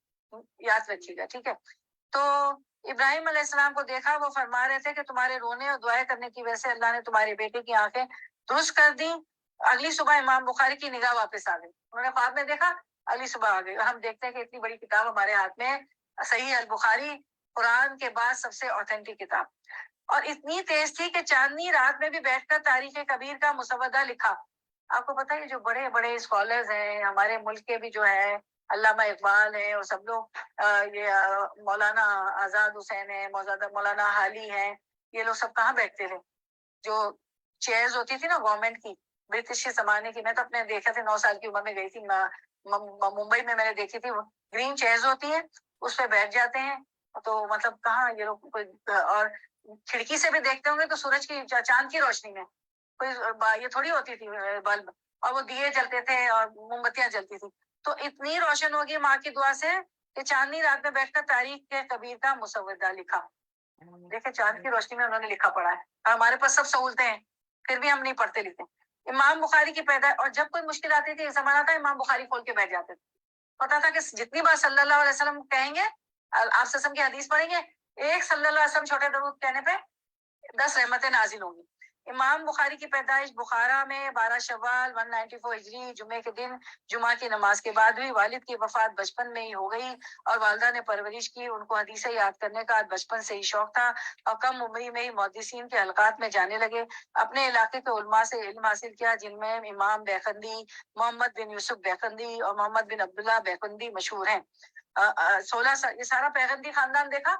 یاد رکھیے گا، ٹھیک ہے. تو ابراہیم علیہ السلام کو دیکھا. وہ فرما رہے تھے کہ تمہارے رونے اور دعائیں کرنے کی وجہ سے اللہ نے تمہارے بیٹے کی آنکھیں درست کر دی. اگلی صبح امام بخاری کی نگاہ واپس آ گئی. انہوں نے خواب میں دیکھا، اگلی صبح آ گئی. اور ہم دیکھتے ہیں کہ اتنی بڑی کتاب ہمارے ہاتھ میں، صحیح البخاری قرآن کے بعد سب سے اوتھینٹک کتاب، اور اتنی تیز تھی کہ چاندنی رات میں بھی بیٹھ کر تاریخ کبیر کا مسودہ لکھا. آپ کو پتہ ہے جو بڑے بڑے اسکالرز ہیں ہمارے ملک کے بھی، جو ہے علامہ اقبال ہے، اور سب لوگ، یہ مولانا آزاد حسین ہے، مولانا حالی ہیں، یہ لوگ سب کہاں بیٹھتے تھے؟ جو چیئرز ہوتی تھی نا گورنمنٹ کی، برٹش کے زمانے کی. میں تو اپنے دیکھا تھا، 9 سال کی عمر میں گئی تھی ممبئی میں نے دیکھی تھی. گرین چیئرز ہوتی ہیں، اس پہ بیٹھ جاتے ہیں. تو مطلب کہاں یہ لوگ کوئی، اور کھڑکی سے بھی دیکھتے ہوں گے تو سورج کی چاند کی روشنی میں، کوئی یہ تھوڑی ہوتی تھی بلب، اور وہ دیے جلتے تھے اور موم بتیاں جلتی تھی. تو اتنی روشن ہوگی ماں کی دعا سے کہ چاندنی رات میں بیٹھ کر تاریخ کے کبیر کا مسودہ لکھا. دیکھیں چاند کی روشنی میں انہوں نے لکھا پڑھا ہے. ہمارے پاس سب سہولتیں ہیں، پھر بھی ہم نہیں پڑھتے لکھتے. امام بخاری کی پیدا، اور جب کوئی مشکل آتی تھی، زمانہ تھا امام بخاری کھول کے بیٹھ جاتے تھے. پتا تھا کہ جتنی بار صلی اللہ علیہ وسلم کہیں گے، آپ صلی اللہ علیہ وسلم کی حدیث پڑھیں گے، ایک صلی اللہ علیہ وسلم چھوٹے درود کہنے پہ 10 رحمتیں نازل ہوں گی. امام بخاری کی پیدائش بخارا میں 12 شوال 194 ہجری جمعے کے دن جمعہ کی نماز کے بعد ہوئی. والد کی وفات بچپن میں ہی ہو گئی اور والدہ نے پرورش کی. ان کو حدیثیں یاد کرنے کا بچپن سے ہی شوق تھا اور کم عمری میں ہی محدثین کے حلقات میں جانے لگے. اپنے علاقے کے علماء سے علم حاصل کیا، جن میں امام بیخندی، محمد بن یوسف بیخندی اور محمد بن عبداللہ بیخندی مشہور ہیں. 16 سال، یہ سارا بیخندی خاندان دیکھا،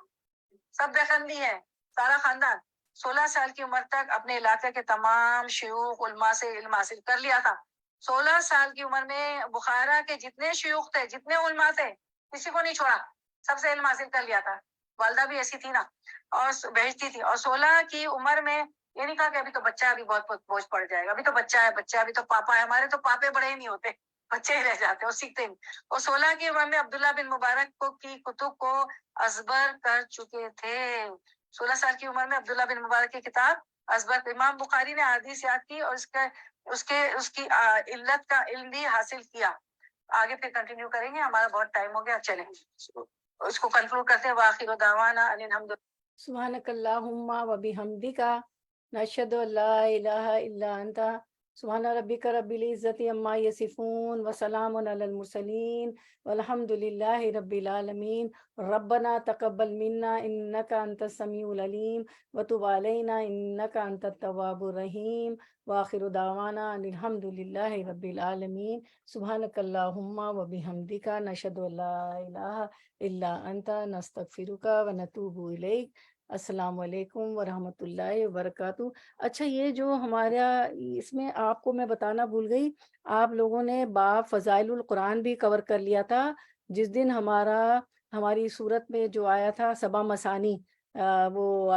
سب بیخندی ہے سارا خاندان. 16 سال کی عمر تک اپنے علاقے کے تمام شیوخ علماء سے علم حاصل کر لیا تھا. 16 سال کی عمر میں بخارا کے جتنے شیوخ تھے، جتنے علماء تھے، کسی کو نہیں چھوڑا، سب سے علم حاصل کر لیا تھا. والدہ بھی ایسی تھی نا، اور بھیجتی تھی. اور 16 کی عمر میں یہ نہیں کہا کہ ابھی تو بچہ ہے، ابھی بہت بوجھ پڑ جائے گا، ابھی تو بچہ ہے، ابھی تو پاپا ہے. ہمارے تو پاپے بڑے ہی نہیں ہوتے، بچے ہی رہ جاتے، اور سیکھتے نہیں. اور 16 کی عمر میں عبداللہ بن مبارک کی کتب کو ازبر کر چکے تھے. 16 سال کی عمر میں عبداللہ بن مبارک کی کتاب ازبر. امام بخاری نے حدیث یاد کی اور اس کی علت کا علم بھی حاصل کیا. آگے پھر کنٹینیو کریں گے، ہمارا بہت ٹائم ہو گیا، چلیں اس کو کنکلوڈ کرتے ہیں. وآخر دعوانا ان الحمد سبحانک اللہم و بحمدک نشہد ان لا الہ الا انت سبحان ربک رب العزت عما یصفون وسلام علی المرسلین والحمد للہ رب العالمین ربنا تقبل منا انک انت السمیع العلیم وتب علینا انک انت التواب الرحیم وآخر دعوانا ان الحمد للہ رب العالمین سبحانک اللہم و بحمدک نشہد ان لا الہ الا انت نستغفرک و نتوب الیک۔ السلام علیکم ورحمۃ اللہ وبرکاتہ۔ اچھا، یہ جو ہمارا اس میں آپ کو میں بتانا بھول گئی، آپ لوگوں نے باب فضائل القرآن بھی کور کر لیا تھا جس دن ہماری صورت میں جو آیا تھا سبا مسانی، وہ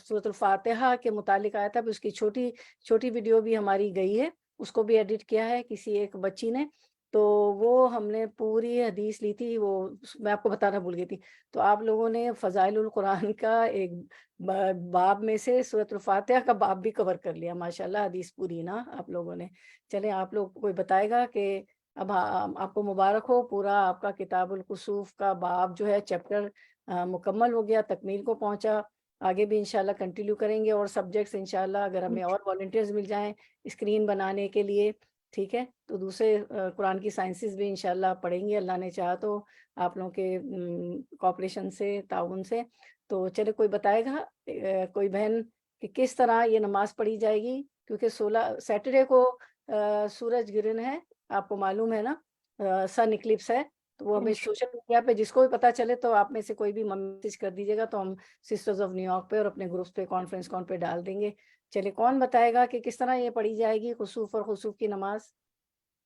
سورۃ الفاتحہ کے متعلق آیا تھا، اس کی چھوٹی ویڈیو بھی ہماری گئی ہے، اس کو بھی ایڈٹ کیا ہے کسی ایک بچی نے، تو وہ ہم نے پوری حدیث لی تھی، وہ میں آپ کو بتانا بھول گئی تھی۔ تو آپ لوگوں نے فضائل القرآن کا ایک باب میں سے سورۃ الفاتحہ کا باب بھی کور کر لیا، ماشاءاللہ، حدیث پوری نا آپ لوگوں نے۔ چلیں، آپ لوگ کوئی بتائے گا کہ اب آپ کو مبارک ہو، پورا آپ کا کتاب الکسوف کا باب جو ہے چیپٹر مکمل ہو گیا، تکمیل کو پہنچا۔ آگے بھی انشاءاللہ کنٹینیو کریں گے، اور سبجیکٹس انشاءاللہ اگر ہمیں اور والنٹیئرز مل جائیں اسکرین بنانے کے لیے، ٹھیک ہے، تو دوسرے قرآن کی سائنسز بھی انشاءاللہ پڑھیں گے اللہ نے چاہا تو، آپ لوگوں کے کوآپریشن سے، تعاون سے۔ تو چلے، کوئی بتائے گا کوئی بہن کہ کس طرح یہ نماز پڑھی جائے گی؟ کیونکہ 16 سیٹرڈے کو سورج گرہن ہے، آپ کو معلوم ہے نا، سن اکلپس ہے، تو وہ ہمیں سوشل میڈیا پہ جس کو بھی پتہ چلے تو آپ میں سے کوئی بھی میسج کر دیجیے گا، تو ہم سسٹرز آف نیو یارک پہ اور اپنے گروپس پہ، کانفرنس کال پہ ڈال دیں گے۔ چلے، کون بتائے گا کہ کس طرح یہ پڑھی جائے گی خسوف اور خسوف کی نماز؟